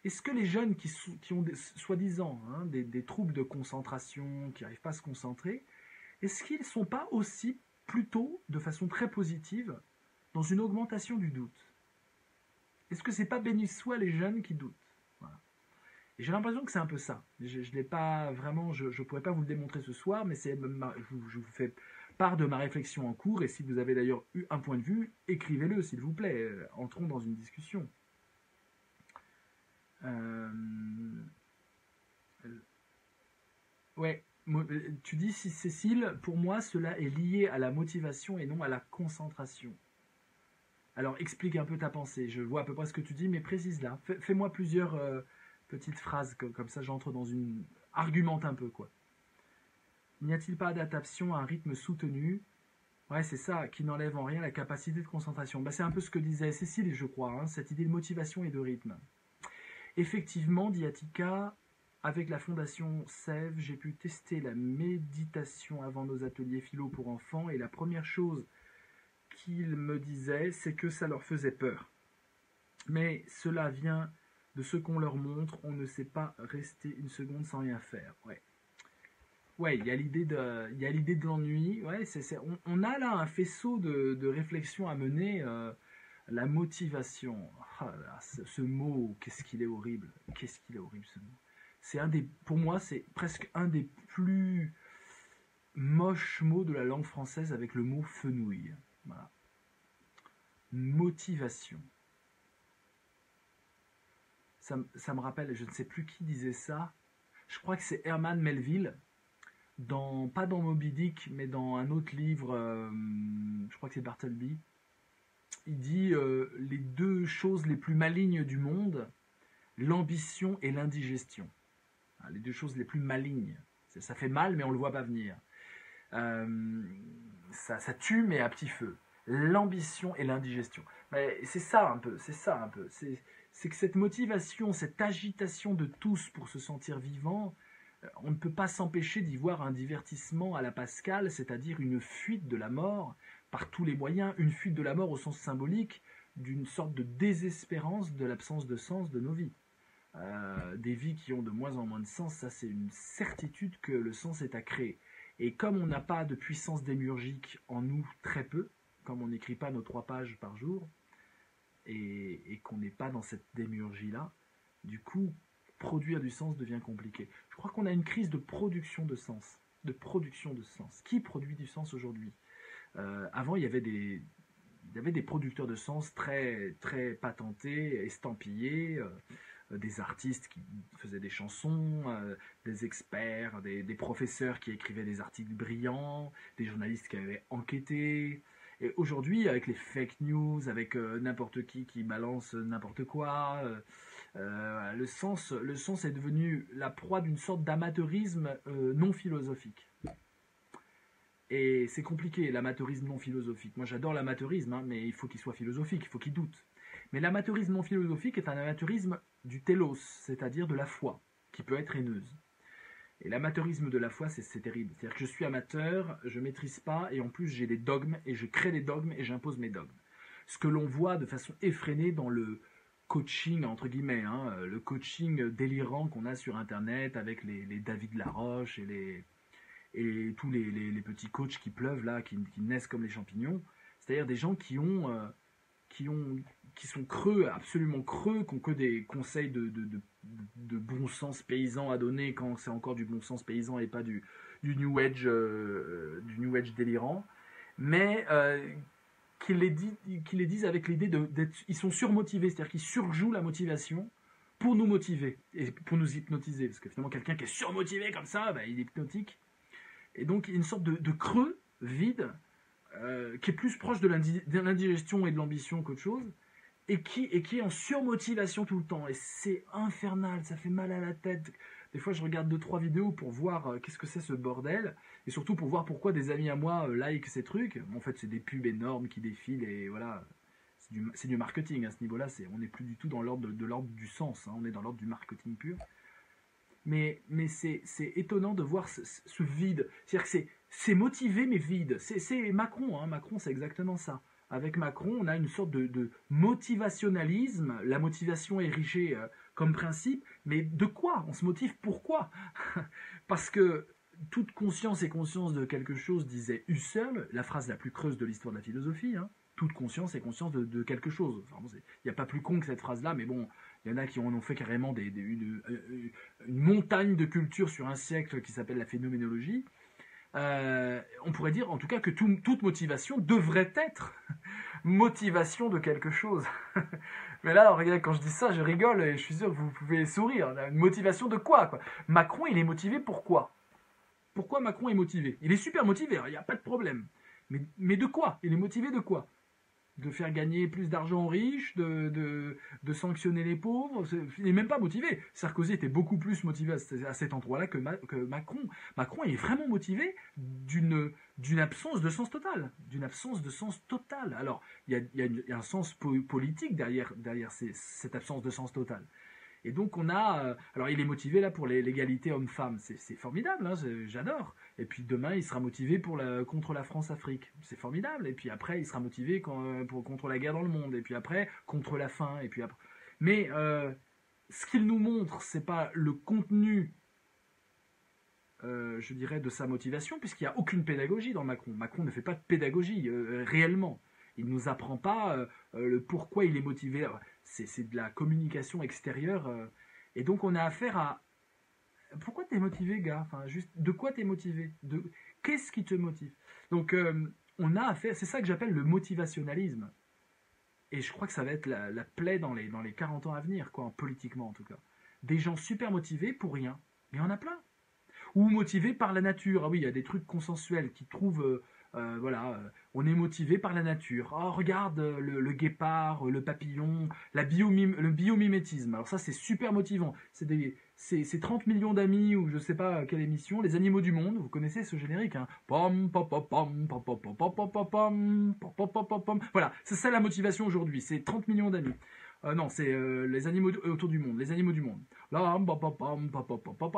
Est-ce que les jeunes qui ont soi-disant des troubles de concentration, qui n'arrivent pas à se concentrer, est-ce qu'ils ne sont pas aussi plutôt, de façon très positive, dans une augmentation du doute? Est-ce que c'est pas béni soit les jeunes qui doutent? Voilà. Et j'ai l'impression que c'est un peu ça. Je l'ai pas vraiment, je pourrais pas vous le démontrer ce soir, mais je vous fais part de ma réflexion en cours, et si vous avez d'ailleurs eu un point de vue, écrivez-le s'il vous plaît, entrons dans une discussion. Ouais, tu dis, si Cécile, pour moi cela est lié à la motivation et non à la concentration. Alors explique un peu ta pensée, je vois à peu près ce que tu dis, mais précise-la. Fais-moi plusieurs petites phrases, comme ça j'entre dans une... Argumente un peu, quoi. N'y a-t-il pas d'adaptation à un rythme soutenu? Ouais, c'est ça, qui n'enlève en rien la capacité de concentration. Bah, c'est un peu ce que disait Cécile, je crois, cette idée de motivation et de rythme. Effectivement, dit Attika, avec la fondation Sève, j'ai pu tester la méditation avant nos ateliers philo pour enfants, et la première chose qu'ils me disaient, c'est que ça leur faisait peur. Mais cela vient de ce qu'on leur montre, on ne sait pas rester une seconde sans rien faire. Ouais, il y a l'idée de l'ennui. Ouais, on a là un faisceau de réflexion à mener. La motivation. Ah là, ce mot, qu'est-ce qu'il est horrible. Qu'est-ce qu'il est horrible, ce mot. Pour moi, c'est presque un des plus moches mots de la langue française, avec le mot fenouil. Voilà. Motivation. Ça me rappelle, je ne sais plus qui disait ça. Je crois que c'est Herman Melville. Pas dans Moby Dick, mais dans un autre livre, je crois que c'est Bartleby. il dit les deux choses les plus malignes du monde, l'ambition et l'indigestion. Les deux choses les plus malignes. Ça fait mal, mais on ne le voit pas venir. Ça tue, mais à petit feu. L'ambition et l'indigestion. Mais c'est ça un peu, c'est ça un peu. C'est que cette motivation, cette agitation de tous pour se sentir vivant, on ne peut pas s'empêcher d'y voir un divertissement à la Pascal, c'est-à-dire une fuite de la mort par tous les moyens, une fuite de la mort au sens symbolique d'une sorte de désespérance de l'absence de sens de nos vies. Des vies qui ont de moins en moins de sens, ça c'est une certitude que le sens est à créer. Et comme on n'a pas de puissance démiurgique en nous, très peu, comme on n'écrit pas nos 3 pages par jour, et qu'on n'est pas dans cette démiurgie-là, du coup, produire du sens devient compliqué. Je crois qu'on a une crise de production de sens. De production de sens. Qui produit du sens aujourd'hui ? Avant, il y avait des producteurs de sens très, très patentés, estampillés, des artistes qui faisaient des chansons, des experts, des professeurs qui écrivaient des articles brillants, des journalistes qui avaient enquêté. Et aujourd'hui, avec les fake news, avec n'importe qui balance n'importe quoi, le sens est devenu la proie d'une sorte d'amateurisme non philosophique. Et c'est compliqué, l'amateurisme non philosophique. Moi, j'adore l'amateurisme, hein, mais il faut qu'il soit philosophique, il faut qu'il doute. Mais l'amateurisme non philosophique est un amateurisme du télos, c'est-à-dire de la foi, qui peut être haineuse. Et l'amateurisme de la foi, c'est terrible. C'est-à-dire que je suis amateur, je ne maîtrise pas, et en plus j'ai des dogmes, et je crée des dogmes, et j'impose mes dogmes. Ce que l'on voit de façon effrénée dans le coaching, entre guillemets, hein, le coaching délirant qu'on a sur Internet, avec les David Laroche, et tous les petits coachs qui pleuvent là, qui naissent comme les champignons. C'est-à-dire des gens qui sont creux, absolument creux, qui n'ont que des conseils de bon sens paysan à donner quand c'est encore du bon sens paysan et pas du New Age délirant, mais qui les disent avec l'idée d'être, ils sont surmotivés, c'est-à-dire qu'ils surjouent la motivation pour nous motiver et pour nous hypnotiser, parce que finalement quelqu'un qui est surmotivé comme ça, il est hypnotique, et donc il y a une sorte de creux vide qui est plus proche de l'indigestion et de l'ambition qu'autre chose, et qui est en surmotivation tout le temps. Et c'est infernal, ça fait mal à la tête. Des fois, je regarde 2-3 vidéos pour voir qu'est-ce que c'est ce bordel, et surtout pour voir pourquoi des amis à moi like ces trucs. En fait, c'est des pubs énormes qui défilent, et voilà, c'est du marketing à ce niveau-là. On n'est plus du tout dans l'ordre du sens, hein, on est dans l'ordre du marketing pur. Mais c'est étonnant de voir ce vide. C'est-à-dire que c'est motivé mais vide. C'est Macron, hein. Macron c'est exactement ça. Avec Macron, on a une sorte de motivationnalisme. La motivation est érigée comme principe, mais de quoi? On se motive pourquoi? Parce que toute conscience est conscience de quelque chose, disait Husserl, la phrase la plus creuse de l'histoire de la philosophie, hein. Toute conscience est conscience de quelque chose. Enfin, bon, il n'y a pas plus con que cette phrase-là, mais bon, il y en a qui en ont fait carrément une montagne de culture sur un siècle qui s'appelle la phénoménologie. On pourrait dire en tout cas que toute motivation devrait être motivation de quelque chose. Mais là, regarde, quand je dis ça, je rigole et je suis sûr que vous pouvez sourire. Une motivation de quoi? Macron, il est motivé pourquoi? Pourquoi Macron est motivé? Il est super motivé, il n'y a pas de problème. Mais de quoi? Il est motivé de quoi? De faire gagner plus d'argent aux riches, de sanctionner les pauvres. Il n'est même pas motivé. Sarkozy était beaucoup plus motivé à cet endroit-là que Macron. Macron est vraiment motivé d'une absence de sens total. D'une absence de sens total. Alors, il y a un sens politique derrière cette absence de sens total. Et donc on a... alors il est motivé là pour l'égalité homme-femme, c'est formidable, hein, j'adore. Et puis demain il sera motivé contre la France-Afrique, c'est formidable. Et puis après il sera motivé contre la guerre dans le monde. Et puis après contre la faim. Et puis après... Mais ce qu'il nous montre, c'est pas le contenu, je dirais, de sa motivation, puisqu'il n'y a aucune pédagogie dans Macron. Macron ne fait pas de pédagogie réellement. Il ne nous apprend pas le pourquoi il est motivé. C'est de la communication extérieure. Et donc on a affaire à... Pourquoi t'es motivé, gars? Enfin, juste, de quoi t'es motivé? Qu'est-ce qui te motive? Donc on a affaire... C'est ça que j'appelle le motivationnalisme. Et je crois que ça va être la plaie dans les 40 ans à venir, quoi, politiquement en tout cas. Des gens super motivés pour rien. Mais il y en a plein. Ou motivés par la nature. Ah oui, il y a des trucs consensuels qui trouvent... Voilà, on est motivé par la nature. Oh, regarde le guépard, le papillon, le biomimétisme. Alors ça, c'est super motivant. C'est 30 millions d'amis ou je sais pas quelle émission, les animaux du monde. Vous connaissez ce générique, hein? Pom, pom, pom, pom, pom, pom, pom, pom, pom, pom, pom, pom, pom, pom. Voilà, c'est ça la motivation aujourd'hui. C'est 30 millions d'amis. Non, c'est les animaux autour du monde, les animaux du monde. Là,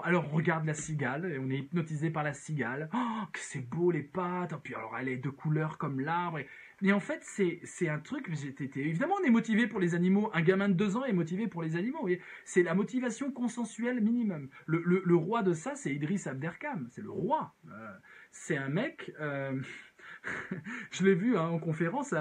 alors on regarde la cigale et on est hypnotisé par la cigale. Oh, que c'est beau les pattes. Puis alors elle est de couleur comme l'arbre. Et en fait, c'est un truc. Évidemment, on est motivé pour les animaux. Un gamin de 2 ans est motivé pour les animaux. C'est la motivation consensuelle minimum. Le roi de ça, c'est Idriss Abderkam. C'est le roi. C'est un mec. Je l'ai vu hein, en conférence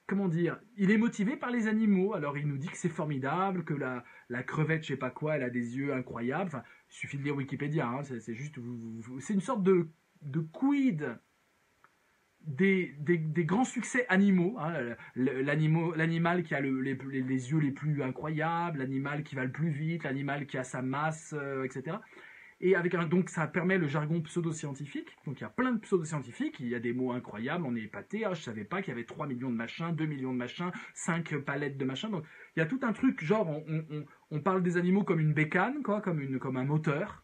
comment dire, il est motivé par les animaux, alors il nous dit que c'est formidable, que la crevette, je sais pas quoi, elle a des yeux incroyables, enfin, il suffit de lire Wikipédia, hein, c'est juste, c'est une sorte de quid des grands succès animaux, hein, l'animal qui a les yeux les plus incroyables, l'animal qui va le plus vite, l'animal qui a sa masse, etc. Et donc ça permet le jargon pseudo-scientifique. Donc il y a plein de pseudo-scientifiques, il y a des mots incroyables, on est épaté. Ah, je savais pas qu'il y avait 3 millions de machins, 2 millions de machins, 5 palettes de machins. Donc il y a tout un truc, genre on parle des animaux comme une bécane, quoi, comme un moteur.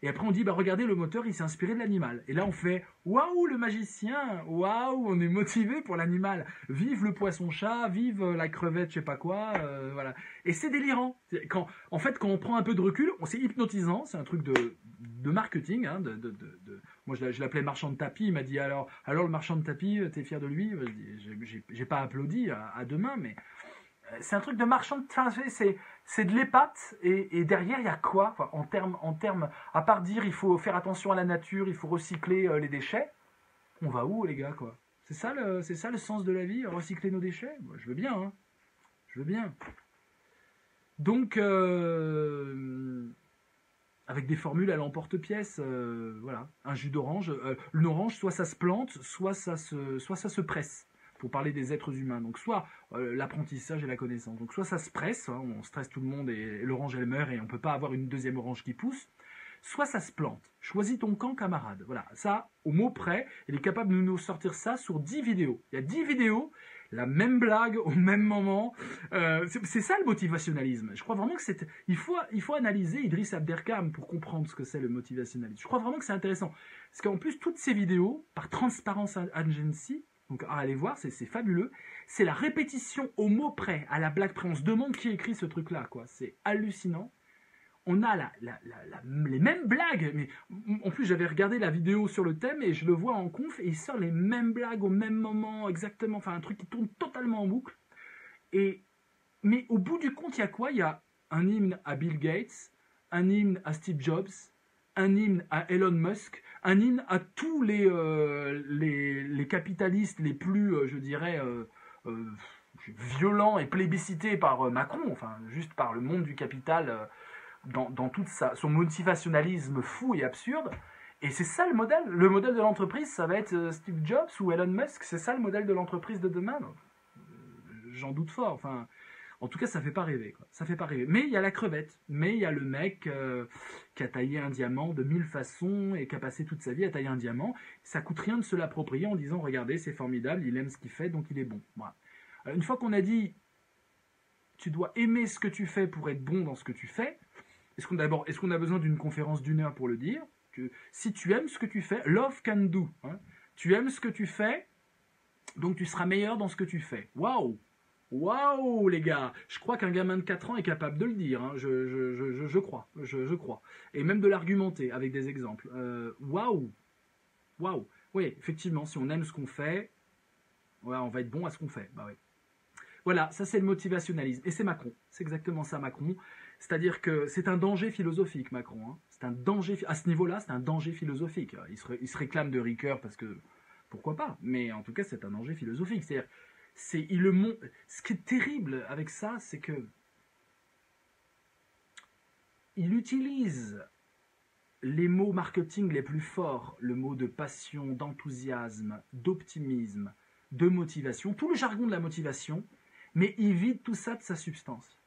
Et après on dit, bah regardez, le moteur il s'est inspiré de l'animal. Et là on fait, waouh le magicien, waouh, on est motivé pour l'animal. Vive le poisson-chat, vive la crevette, je sais pas quoi, voilà. Et c'est délirant. En fait, quand on prend un peu de recul, c'est hypnotisant, c'est un truc de marketing. Hein, moi je l'appelais marchand de tapis, il m'a dit alors le marchand de tapis, t'es fier de lui? J'ai pas applaudi à deux mains, mais c'est un truc de marchand de c'est de l'épate et derrière il y a quoi enfin, en termes à part dire il faut faire attention à la nature, il faut recycler les déchets, on va où les gars quoi? C'est ça le sens de la vie, recycler nos déchets? Moi, je veux bien hein. Je veux bien. Donc avec des formules à l'emporte-pièce, voilà, un jus d'orange, une orange soit ça se plante, soit ça se presse. Pour parler des êtres humains. Donc soit l'apprentissage et la connaissance. Donc soit ça se presse, hein, on stresse tout le monde et l'orange elle meurt et on peut pas avoir une deuxième orange qui pousse. Soit ça se plante. Choisis ton camp, camarade. Voilà, ça, au mot près, il est capable de nous sortir ça sur 10 vidéos. Il y a 10 vidéos, la même blague au même moment. C'est ça le motivationnalisme. Je crois vraiment que il faut analyser Idriss Abderkam pour comprendre ce que c'est le motivationnalisme. Je crois vraiment que c'est intéressant. Parce qu'en plus, toutes ces vidéos, par Transparency Agency, donc allez voir, c'est fabuleux. C'est la répétition au mot près, à la blague près. On se demande qui écrit ce truc-là, quoi. C'est hallucinant. On a les mêmes blagues, mais en plus j'avais regardé la vidéo sur le thème et je le vois en conf et il sort les mêmes blagues au même moment, exactement. Enfin un truc qui tourne totalement en boucle. Mais au bout du compte, il y a quoi? Il y a un hymne à Bill Gates, un hymne à Steve Jobs, un hymne à Elon Musk, un hymne à tous les capitalistes les plus, je dirais, violents et plébiscités par Macron, enfin juste par le monde du capital, dans tout son motivationnalisme fou et absurde. Et c'est ça le modèle. Le modèle de l'entreprise, ça va être Steve Jobs ou Elon Musk. C'est ça le modèle de l'entreprise de demain. J'en doute fort. Enfin, en tout cas, ça fait pas rêver, quoi. Ça fait pas rêver. Mais il y a la crevette. Mais il y a le mec qui a taillé un diamant de 1000 façons et qui a passé toute sa vie à tailler un diamant. Ça coûte rien de se l'approprier en disant, regardez, c'est formidable, il aime ce qu'il fait, donc il est bon. Voilà. Alors, une fois qu'on a dit, tu dois aimer ce que tu fais pour être bon dans ce que tu fais, est-ce qu'on a besoin d'une conférence d'1 heure pour le dire? Que si tu aimes ce que tu fais, love can do. Hein, tu aimes ce que tu fais, donc tu seras meilleur dans ce que tu fais. Waouh! Waouh, les gars! Je crois qu'un gamin de 4 ans est capable de le dire. Hein. Je crois. Je crois. Et même de l'argumenter avec des exemples. Waouh! Waouh! Oui, effectivement, si on aime ce qu'on fait, ouais, on va être bon à ce qu'on fait. Bah oui. Voilà, ça c'est le motivationnalisme. Et c'est Macron. C'est exactement ça, Macron. C'est-à-dire que c'est un danger philosophique, Macron. Hein. C'est un danger, à ce niveau-là, c'est un danger philosophique. Il se réclame de Ricoeur parce que, pourquoi pas? Mais en tout cas, c'est un danger philosophique. C'est-à-dire, ce qui est terrible avec ça, c'est que il utilise les mots marketing les plus forts, le mot de passion, d'enthousiasme, d'optimisme, de motivation, tout le jargon de la motivation, mais il vide tout ça de sa substance.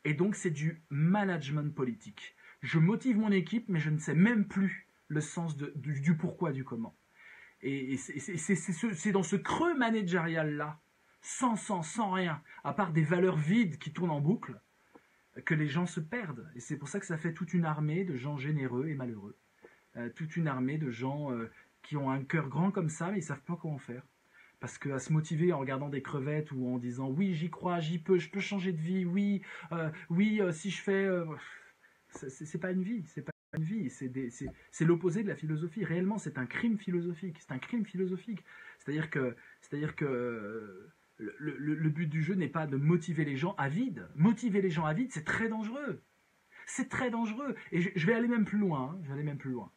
Et donc c'est du management politique. Je motive mon équipe, mais je ne sais même plus le sens du pourquoi, du comment. Et c'est dans ce creux managérial-là, sans rien, à part des valeurs vides qui tournent en boucle, que les gens se perdent. Et c'est pour ça que ça fait toute une armée de gens généreux et malheureux. Toute une armée de gens qui ont un cœur grand comme ça, mais ils ne savent pas comment faire. Parce qu'à se motiver en regardant des crevettes ou en disant oui, j'y crois, je peux changer de vie, oui, si je fais. C'est pas une vie, c'est pas une vie, c'est l'opposé de la philosophie. Réellement, c'est un crime philosophique. C'est un crime philosophique. C'est-à-dire que le but du jeu n'est pas de motiver les gens à vide. Motiver les gens à vide, c'est très dangereux. C'est très dangereux. Et je vais aller même plus loin. Je vais aller même plus loin.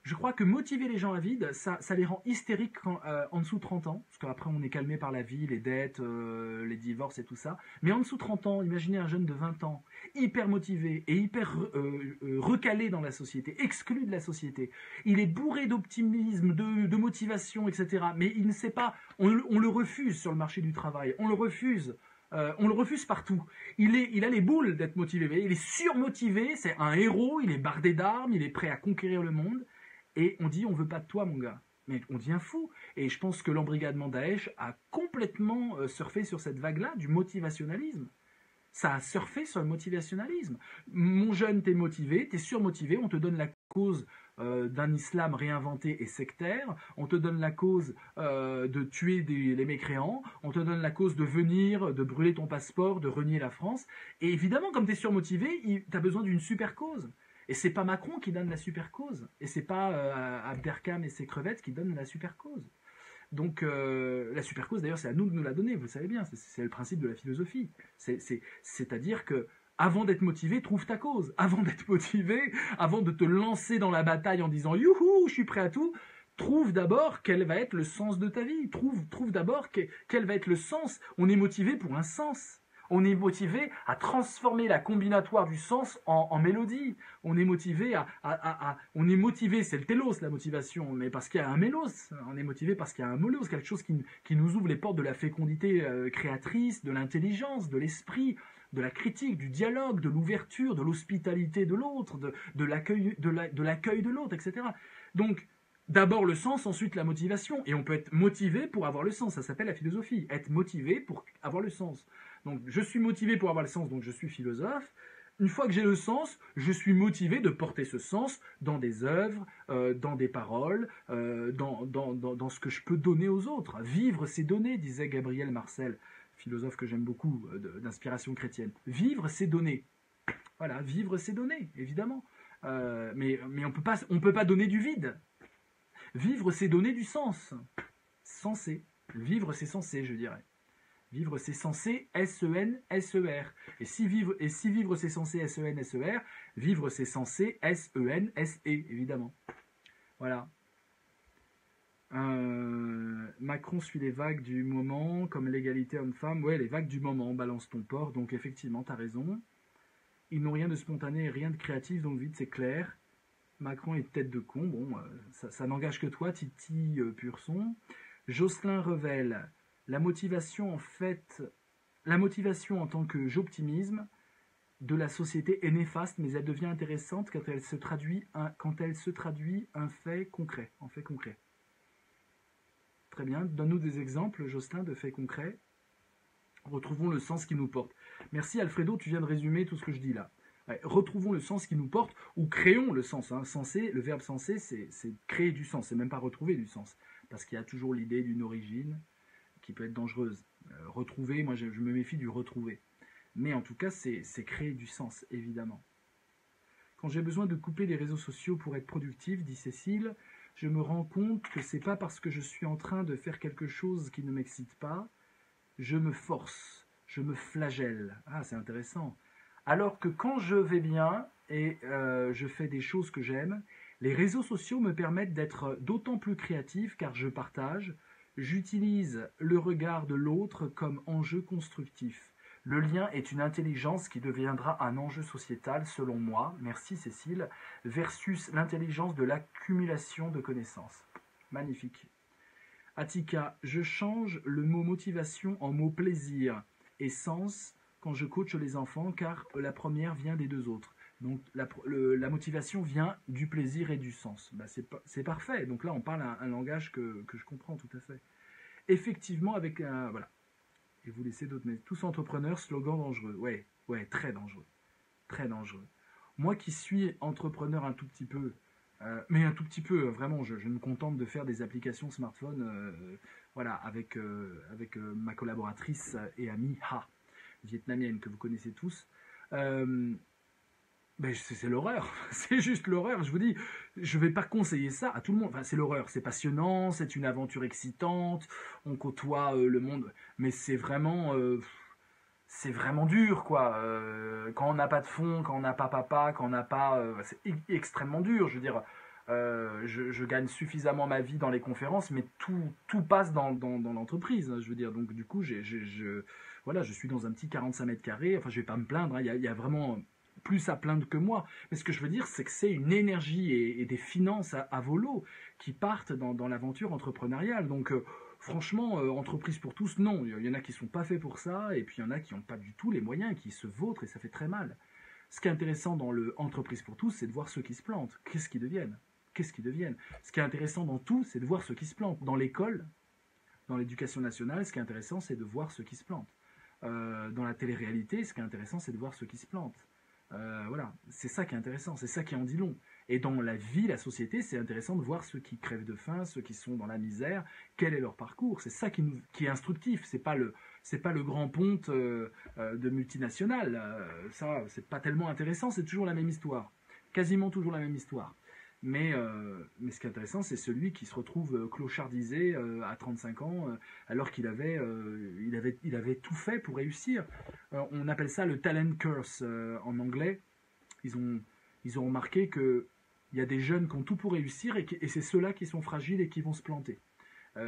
Je crois que motiver les gens à vide, ça les rend hystériques en dessous de 30 ans, parce qu'après on est calmé par la vie, les dettes, les divorces et tout ça. Mais en dessous de 30 ans, imaginez un jeune de 20 ans, hyper motivé et hyper recalé dans la société, exclu de la société. Il est bourré d'optimisme, de motivation, etc. Mais il ne sait pas, on le refuse sur le marché du travail, on le refuse partout. Il a les boules d'être motivé, il est surmotivé, c'est un héros, il est bardé d'armes, il est prêt à conquérir le monde. Et on dit, on veut pas de toi, mon gars. Mais on devient fou. Et je pense que l'embrigadement Daesh a complètement surfé sur cette vague-là du motivationnalisme. Ça a surfé sur le motivationnalisme. Mon jeune, t'es motivé, t'es surmotivé, on te donne la cause d'un islam réinventé et sectaire, on te donne la cause de tuer les mécréants, on te donne la cause de venir, de brûler ton passeport, de renier la France. Et évidemment, comme t'es surmotivé, t'as besoin d'une super cause. Et c'est pas Macron qui donne la super cause. Et c'est pas Abderkam et ses crevettes qui donnent la super cause. Donc la super cause, d'ailleurs, c'est à nous de nous la donner, vous le savez bien. C'est le principe de la philosophie. C'est-à-dire que avant d'être motivé, trouve ta cause. Avant d'être motivé, avant de te lancer dans la bataille en disant « Youhou, je suis prêt à tout », trouve d'abord quel va être le sens de ta vie. Trouve d'abord quel va être le sens. On est motivé pour un sens. On est motivé à transformer la combinatoire du sens en mélodie. On est motivé on est motivé, c'est le télos la motivation, mais parce qu'il y a un mélos. On est motivé parce qu'il y a un mélos, quelque chose qui nous ouvre les portes de la fécondité créatrice, de l'intelligence, de l'esprit, de la critique, du dialogue, de l'ouverture, de l'hospitalité de l'autre, de l'accueil de l'autre, etc. Donc, d'abord le sens, ensuite la motivation. Et on peut être motivé pour avoir le sens. Ça s'appelle la philosophie. Être motivé pour avoir le sens. Donc, je suis motivé pour avoir le sens, donc je suis philosophe. Une fois que j'ai le sens, je suis motivé de porter ce sens dans des œuvres, dans des paroles, dans ce que je peux donner aux autres. Vivre, c'est donner, disait Gabriel Marcel, philosophe que j'aime beaucoup, d'inspiration chrétienne. Vivre, c'est donner. Voilà, vivre, c'est donner, évidemment. Mais on peut pas donner du vide. Vivre, c'est donner du sens. Sensé. Vivre, c'est sensé, je dirais. Vivre, c'est censé, S-E-N-S-E-R. Et si vivre, c'est censé, S-E-N-S-E-R, vivre, c'est censé, S-E-N-S-E, évidemment. Voilà. Macron suit les vagues du moment, comme l'égalité homme-femme. Ouais, les vagues du moment, balance ton porc. Donc, effectivement, t'as raison. Ils n'ont rien de spontané et rien de créatif, donc vite, c'est clair. Macron est tête de con. Bon, ça n'engage que toi, Titi pur son. Jocelyn Revel. La motivation en tant que j'optimisme de la société est néfaste, mais elle devient intéressante quand elle se traduit un fait concret, en fait concret. Très bien, donne-nous des exemples, Jocelyn, de faits concrets. Retrouvons le sens qui nous porte. Merci Alfredo, tu viens de résumer tout ce que je dis là. Ouais, retrouvons le sens qui nous porte, ou créons le sens. Hein. Sensé, le verbe sensé, c'est créer du sens, c'est même pas retrouver du sens. Parce qu'il y a toujours l'idée d'une origine qui peut être dangereuse. Retrouver, moi je me méfie du retrouver. Mais en tout cas, c'est créer du sens, évidemment. Quand j'ai besoin de couper les réseaux sociaux pour être productif, dit Cécile, je me rends compte que c'est pas parce que je suis en train de faire quelque chose qui ne m'excite pas, je me force, je me flagelle. Ah, c'est intéressant. Alors que quand je vais bien et je fais des choses que j'aime, les réseaux sociaux me permettent d'être d'autant plus créatif car je partage, j'utilise le regard de l'autre comme enjeu constructif. Le lien est une intelligence qui deviendra un enjeu sociétal, selon moi, merci Cécile, versus l'intelligence de l'accumulation de connaissances. Magnifique. Attika, je change le mot motivation en mot plaisir et sens quand je coach les enfants, car la première vient des deux autres. Donc la motivation vient du plaisir et du sens. Bah, c'est parfait. Donc là, on parle un langage que je comprends tout à fait. Effectivement, avec un... Voilà. Et vous laissez d'autres... Mais tous entrepreneurs, slogan dangereux. Ouais, très dangereux. Très dangereux. Moi qui suis entrepreneur un tout petit peu, mais un tout petit peu, vraiment, je me contente de faire des applications smartphone, voilà, avec ma collaboratrice et amie Ha, vietnamienne, que vous connaissez tous. Ben c'est l'horreur, c'est juste l'horreur. Je vous dis, je vais pas conseiller ça à tout le monde. Enfin, c'est l'horreur, c'est passionnant, c'est une aventure excitante, on côtoie le monde, mais c'est vraiment dur, quoi. Quand on n'a pas de fond, quand on n'a pas papa, quand on n'a pas, c'est extrêmement dur. Je veux dire, je gagne suffisamment ma vie dans les conférences, mais tout passe dans l'entreprise. Hein, je veux dire, donc du coup, voilà, je suis dans un petit 45 mètres carrés. Enfin, je vais pas me plaindre. Hein, il y a vraiment plus à plaindre que moi. Mais ce que je veux dire, c'est que c'est une énergie et des finances à volo qui partent dans l'aventure entrepreneuriale. Donc, franchement, entreprise pour tous, non. Il y en a qui sont pas faits pour ça, et puis il y en a qui n'ont pas du tout les moyens, qui se vautrent, et ça fait très mal. Ce qui est intéressant dans le entreprise pour tous, c'est de voir ceux qui se plantent. Qu'est-ce qu'ils deviennent? Qu'est-ce qu'ils deviennent? Ce qui est intéressant dans tout, c'est de voir ceux qui se plantent. Dans l'école, dans l'éducation nationale, ce qui est intéressant, c'est de voir ceux qui se plantent. Dans la télé-réalité, ce qui est intéressant, c'est de voir ceux qui se plantent. Voilà, c'est ça qui est intéressant, c'est ça qui en dit long. Et dans la vie, la société, c'est intéressant de voir ceux qui crèvent de faim, ceux qui sont dans la misère, quel est leur parcours. C'est ça qui est instructif. C'est pas le grand ponte de multinationales. Ça, c'est pas tellement intéressant. C'est toujours la même histoire, quasiment toujours la même histoire. Mais ce qui est intéressant, c'est celui qui se retrouve clochardisé à 35 ans, alors qu'il avait tout fait pour réussir. On appelle ça le talent curse en anglais. Ils ont remarqué qu'il y a des jeunes qui ont tout pour réussir et c'est ceux-là qui sont fragiles et qui vont se planter.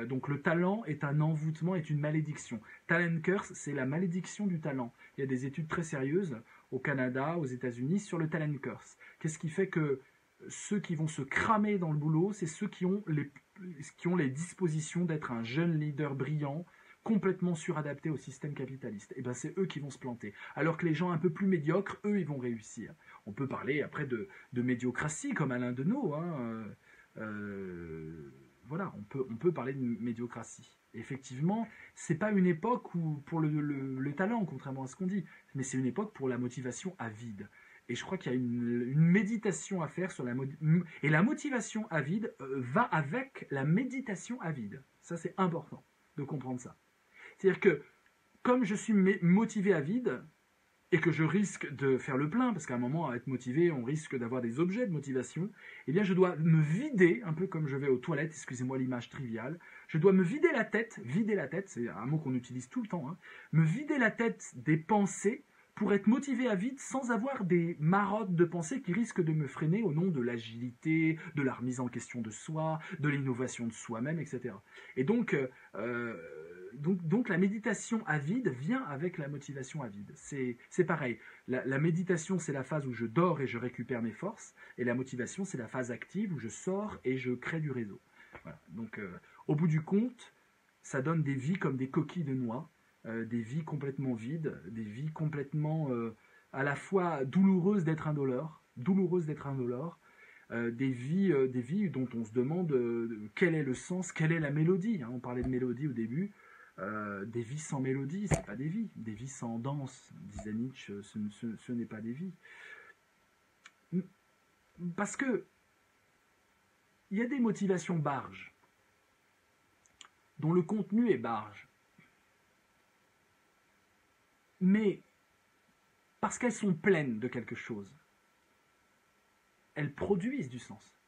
Donc le talent est un envoûtement, est une malédiction. Talent curse, c'est la malédiction du talent. Il y a des études très sérieuses au Canada, aux États-Unis sur le talent curse. Qu'est-ce qui fait que ceux qui vont se cramer dans le boulot, c'est ceux qui ont les dispositions d'être un jeune leader brillant, complètement suradapté au système capitaliste. Et ben c'est eux qui vont se planter. Alors que les gens un peu plus médiocres, eux, ils vont réussir. On peut parler après de médiocratie, comme Alain Deneau. Hein. Voilà, on peut parler de médiocratie. Effectivement, c'est pas une époque pour le talent, contrairement à ce qu'on dit, mais c'est une époque pour la motivation à vide. Et je crois qu'il y a une méditation à faire sur et la motivation à vide va avec la méditation à vide. Ça, c'est important de comprendre ça. C'est-à-dire que comme je suis motivé à vide et que je risque de faire le plein, parce qu'à un moment, à être motivé, on risque d'avoir des objets de motivation, eh bien, je dois me vider, un peu comme je vais aux toilettes, excusez-moi l'image triviale, je dois me vider la tête, c'est un mot qu'on utilise tout le temps, hein, me vider la tête des pensées pour être motivé à vide sans avoir des marottes de pensée qui risquent de me freiner au nom de l'agilité, de la remise en question de soi, de l'innovation de soi-même, etc. Et donc la méditation à vide vient avec la motivation à vide. C'est pareil. La méditation, c'est la phase où je dors et je récupère mes forces, et la motivation, c'est la phase active où je sors et je crée du réseau. Voilà. Donc, au bout du compte, ça donne des vies comme des coquilles de noix, des vies complètement vides, des vies complètement à la fois douloureuses d'être indolore, des vies dont on se demande quel est le sens, quelle est la mélodie. Hein. On parlait de mélodie au début. Des vies sans mélodie, c'est pas des vies. Des vies sans danse, disait Nietzsche, ce n'est pas des vies. Parce que il y a des motivations barges, dont le contenu est barge. Mais parce qu'elles sont pleines de quelque chose, elles produisent du sens.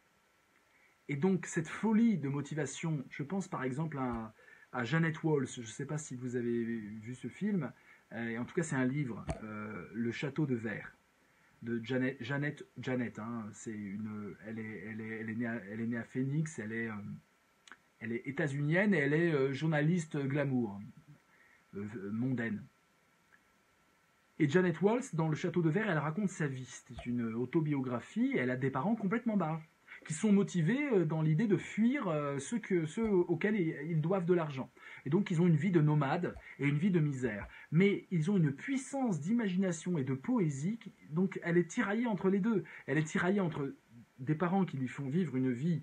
Et donc cette folie de motivation, je pense par exemple à Janet Walls, je ne sais pas si vous avez vu ce film, en tout cas c'est un livre, Le Château de Verre, de Janet, hein, elle est née à Phoenix, elle est états-unienne et elle est journaliste glamour, mondaine. Et Janet Walls, dans Le Château de Verre, elle raconte sa vie. C'est une autobiographie, elle a des parents complètement barges. qui sont motivés dans l'idée de fuir ceux auxquels ils doivent de l'argent. Et donc ils ont une vie de nomade et une vie de misère. Mais ils ont une puissance d'imagination et de poésie, donc elle est tiraillée entre les deux. Elle est tiraillée entre des parents qui lui font vivre une vie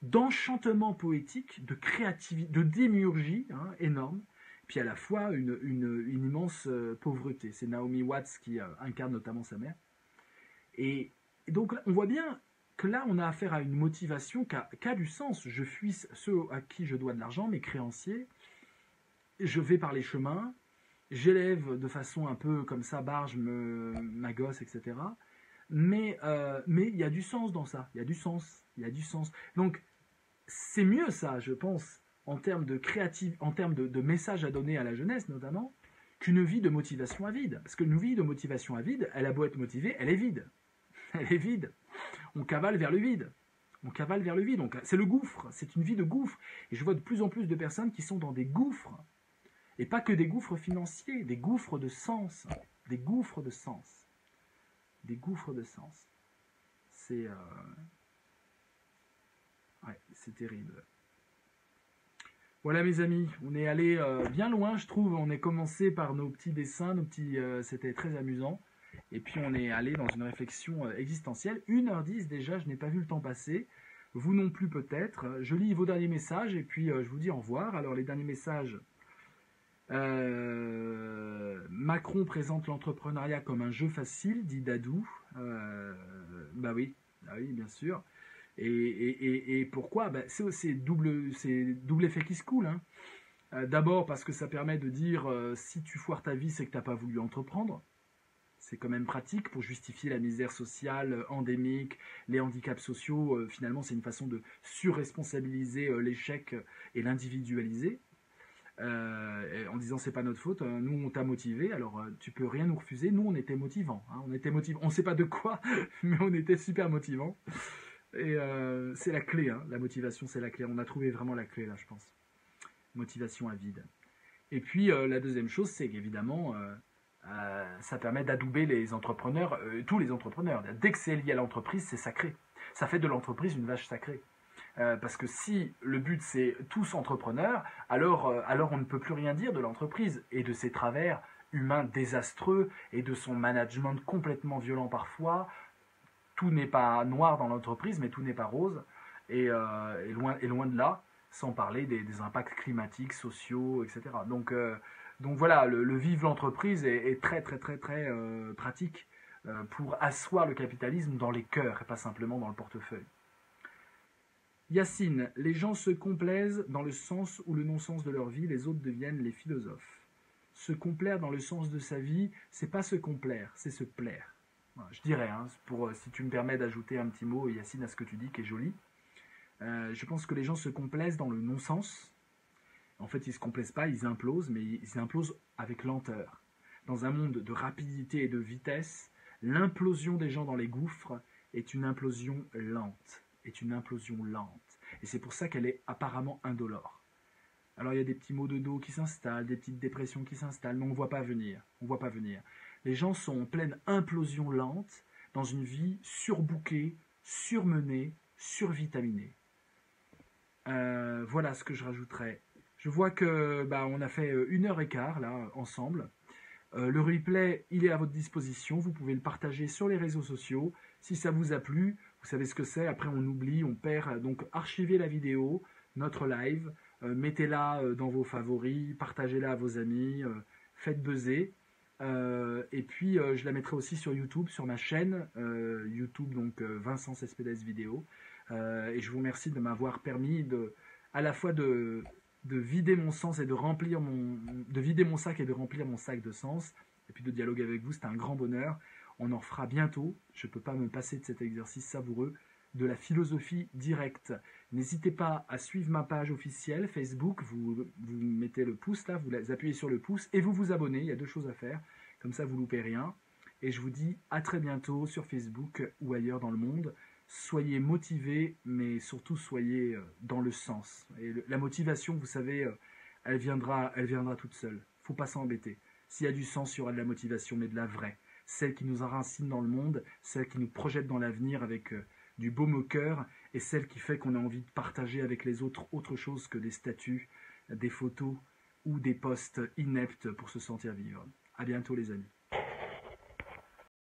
d'enchantement poétique, de créativité, de démiurgie énorme, puis à la fois une immense pauvreté. C'est Naomi Watts qui incarne notamment sa mère. Et donc on voit bien que là on a affaire à une motivation qui a du sens. Je fuis ceux à qui je dois de l'argent, mes créanciers, je vais par les chemins, j'élève de façon un peu comme ça, barge ma gosse, etc. Mais il y a du sens dans ça, il y a du sens. Donc c'est mieux ça, je pense, en termes de de messages à donner à la jeunesse notamment, qu'une vie de motivation avide. Parce qu'une vie de motivation avide, elle a beau être motivée, elle est vide. Elle est vide. On cavale vers le vide. Donc c'est le gouffre, c'est une vie de gouffre. Et je vois de plus en plus de personnes qui sont dans des gouffres. Et pas que des gouffres financiers, des gouffres de sens. Des gouffres de sens. C'est terrible. Voilà mes amis, on est allé bien loin je trouve, on est commencé par nos petits dessins, c'était très amusant, et puis on est allé dans une réflexion existentielle, 1h10 déjà, je n'ai pas vu le temps passer, vous non plus peut-être, je lis vos derniers messages et puis je vous dis au revoir. Alors les derniers messages, Macron présente l'entrepreneuriat comme un jeu facile, dit Dadou, bah oui, bien sûr. Et pourquoi c'est double effet qui se coule. D'abord parce que ça permet de dire si tu foires ta vie, c'est que tu n'as pas voulu entreprendre. C'est quand même pratique pour justifier la misère sociale endémique, les handicaps sociaux. Finalement, c'est une façon de surresponsabiliser l'échec et l'individualiser. En disant c'est pas notre faute, nous on t'a motivé, alors tu peux rien nous refuser. Nous on était motivants, on sait pas de quoi, mais on était super motivants. Et c'est la clé, la motivation c'est la clé. On a trouvé vraiment la clé là, je pense. Motivation avide. Et puis la deuxième chose, c'est qu'évidemment, ça permet d'adouber les entrepreneurs, tous les entrepreneurs. Dès que c'est lié à l'entreprise, c'est sacré. Ça fait de l'entreprise une vache sacrée. Parce que si le but c'est tous entrepreneurs, alors on ne peut plus rien dire de l'entreprise et de ses travers humains désastreux et de son management complètement violent parfois. Tout n'est pas noir dans l'entreprise, mais tout n'est pas rose. Et loin de là, sans parler des impacts climatiques, sociaux, etc. Donc voilà, le vivre l'entreprise est très très très très pratique pour asseoir le capitalisme dans les cœurs et pas simplement dans le portefeuille. Yacine, les gens se complaisent dans le sens ou le non-sens de leur vie, les autres deviennent les philosophes. Se complaire dans le sens de sa vie, c'est pas se complaire, c'est se plaire. Voilà, je dirais, si tu me permets d'ajouter un petit mot, Yacine, à ce que tu dis, qui est joli. Je pense que les gens se complaisent dans le non-sens. En fait, ils ne se complaisent pas, ils implosent, mais ils implosent avec lenteur. Dans un monde de rapidité et de vitesse, l'implosion des gens dans les gouffres est une implosion lente. Et c'est pour ça qu'elle est apparemment indolore. Alors il y a des petits maux de dos qui s'installent, des petites dépressions qui s'installent, mais on ne voit pas venir. Les gens sont en pleine implosion lente, dans une vie surbookée, surmenée, survitaminée. Voilà ce que je rajouterais. Je vois que on a fait 1h15 là ensemble. Le replay, il est à votre disposition. Vous pouvez le partager sur les réseaux sociaux. Si ça vous a plu, vous savez ce que c'est. Après, on oublie, on perd. Donc, archivez la vidéo, notre live. Mettez-la dans vos favoris. Partagez-la à vos amis. Faites buzzer. Et puis, je la mettrai aussi sur YouTube, sur ma chaîne YouTube, donc Vincent Cespedes Vidéo. Et je vous remercie de m'avoir permis à la fois de vider mon sens et de vider mon sac et de remplir mon sac de sens, et puis de dialoguer avec vous. C'était un grand bonheur. On en refera bientôt. Je ne peux pas me passer de cet exercice savoureux de la philosophie directe. N'hésitez pas à suivre ma page officielle Facebook. Vous mettez le pouce là, vous appuyez sur le pouce et vous vous abonnez. Il y a 2 choses à faire. Comme ça, vous ne loupez rien. Et je vous dis à très bientôt sur Facebook ou ailleurs dans le monde. Soyez motivés, mais surtout soyez dans le sens. Et la motivation, vous savez, elle viendra toute seule. Il ne faut pas s'embêter. S'il y a du sens, il y aura de la motivation, mais de la vraie. Celle qui nous enracine dans le monde, celle qui nous projette dans l'avenir avec du baume au cœur et celle qui fait qu'on a envie de partager avec les autres autre chose que des statuts, des photos ou des posts ineptes pour se sentir vivre. À bientôt les amis.